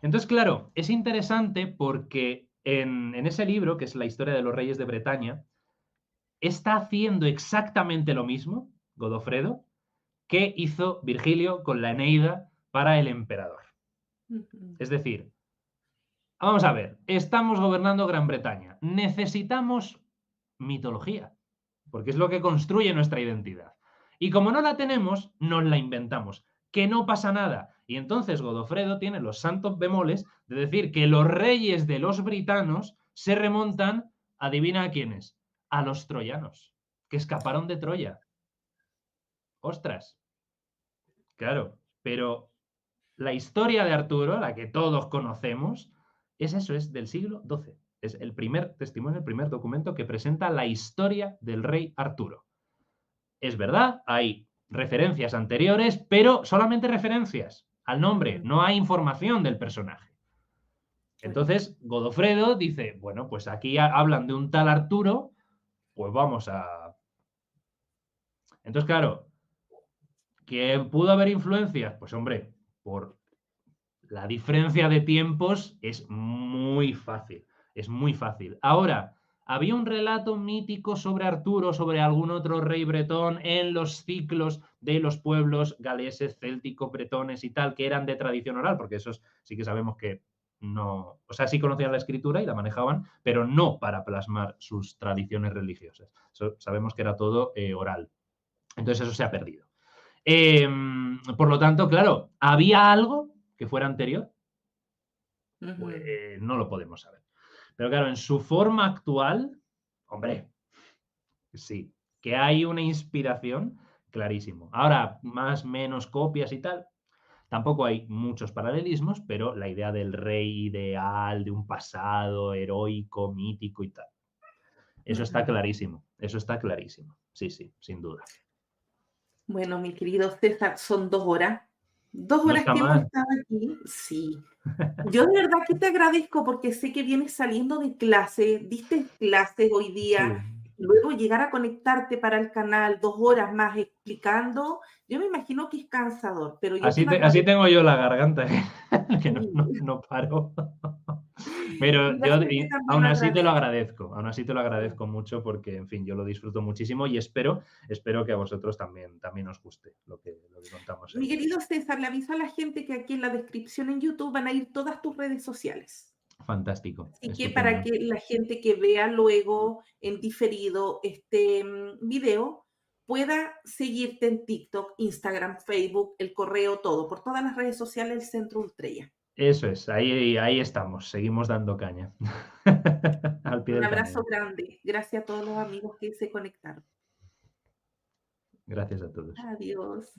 Entonces, claro, es interesante porque en ese libro, que es la historia de los reyes de Bretaña, está haciendo exactamente lo mismo, Godofredo, que hizo Virgilio con la Eneida para el emperador. Ujú. Es decir, vamos a ver, estamos gobernando Gran Bretaña, necesitamos mitología, porque es lo que construye nuestra identidad. Y como no la tenemos, nos la inventamos, que no pasa nada. Y entonces Godofredo tiene los santos bemoles de decir que los reyes de los britanos se remontan, adivina a quiénes, a los troyanos, que escaparon de Troya. Ostras, claro, pero la historia de Arturo, la que todos conocemos, es eso, es del siglo XII. Es el primer testimonio, el primer documento que presenta la historia del rey Arturo. Es verdad, hay referencias anteriores, pero solamente referencias al nombre, Ujú. no hay información del personaje. Entonces, Godofredo dice, bueno, pues aquí hablan de un tal Arturo, pues vamos a... Entonces, claro, ¿que pudo haber influencias? Pues hombre, por la diferencia de tiempos es muy fácil, es muy fácil. Ahora, había un relato mítico sobre Arturo, sobre algún otro rey bretón en los ciclos de los pueblos galeses, célticos, bretones y tal, que eran de tradición oral, porque esos sí que sabemos que no, o sea, sí conocían la escritura y la manejaban, pero no para plasmar sus tradiciones religiosas. Eso, sabemos que era todo oral. Entonces eso se ha perdido. Por lo tanto, claro, ¿había algo que fuera anterior? Pues Ujú. no lo podemos saber. Pero claro, en su forma actual, hombre, sí, que hay una inspiración, clarísimo. Ahora, más, menos copias y tal, tampoco hay muchos paralelismos, pero la idea del rey ideal, de un pasado heroico, mítico y tal. Eso está Ujú. clarísimo, eso está clarísimo. Sí, sí, sin duda. Bueno, mi querido César, son 2 horas. Dos No horas está que hemos mal. estado aquí. Sí. Yo de verdad que te agradezco porque sé que vienes saliendo de clase, diste clases hoy Sí. día. luego llegar a conectarte para el canal 2 horas más explicando, yo me imagino que es cansador, pero yo te Así, lo así agradezco. tengo yo la garganta, que no, no, Sí. no paro. Pero Y la yo, gente también aún lo así te lo agradece. agradezco, aún así te lo Mm. agradezco mucho porque, en fin, yo lo disfruto muchísimo y espero que a vosotros también os guste lo que contamos Mi ahí. querido César, le aviso a la gente que aquí en la descripción en YouTube van a ir todas tus redes sociales. Fantástico, Así que para estupendo. que la gente que vea luego en diferido este video pueda seguirte en TikTok, Instagram, Facebook, el correo, todo, por todas las redes sociales del Centro Ultrella. Eso es, ahí estamos, seguimos dando caña. Al pie Un del abrazo cañón. grande. Gracias a todos los amigos que se conectaron. Gracias a todos. Adiós.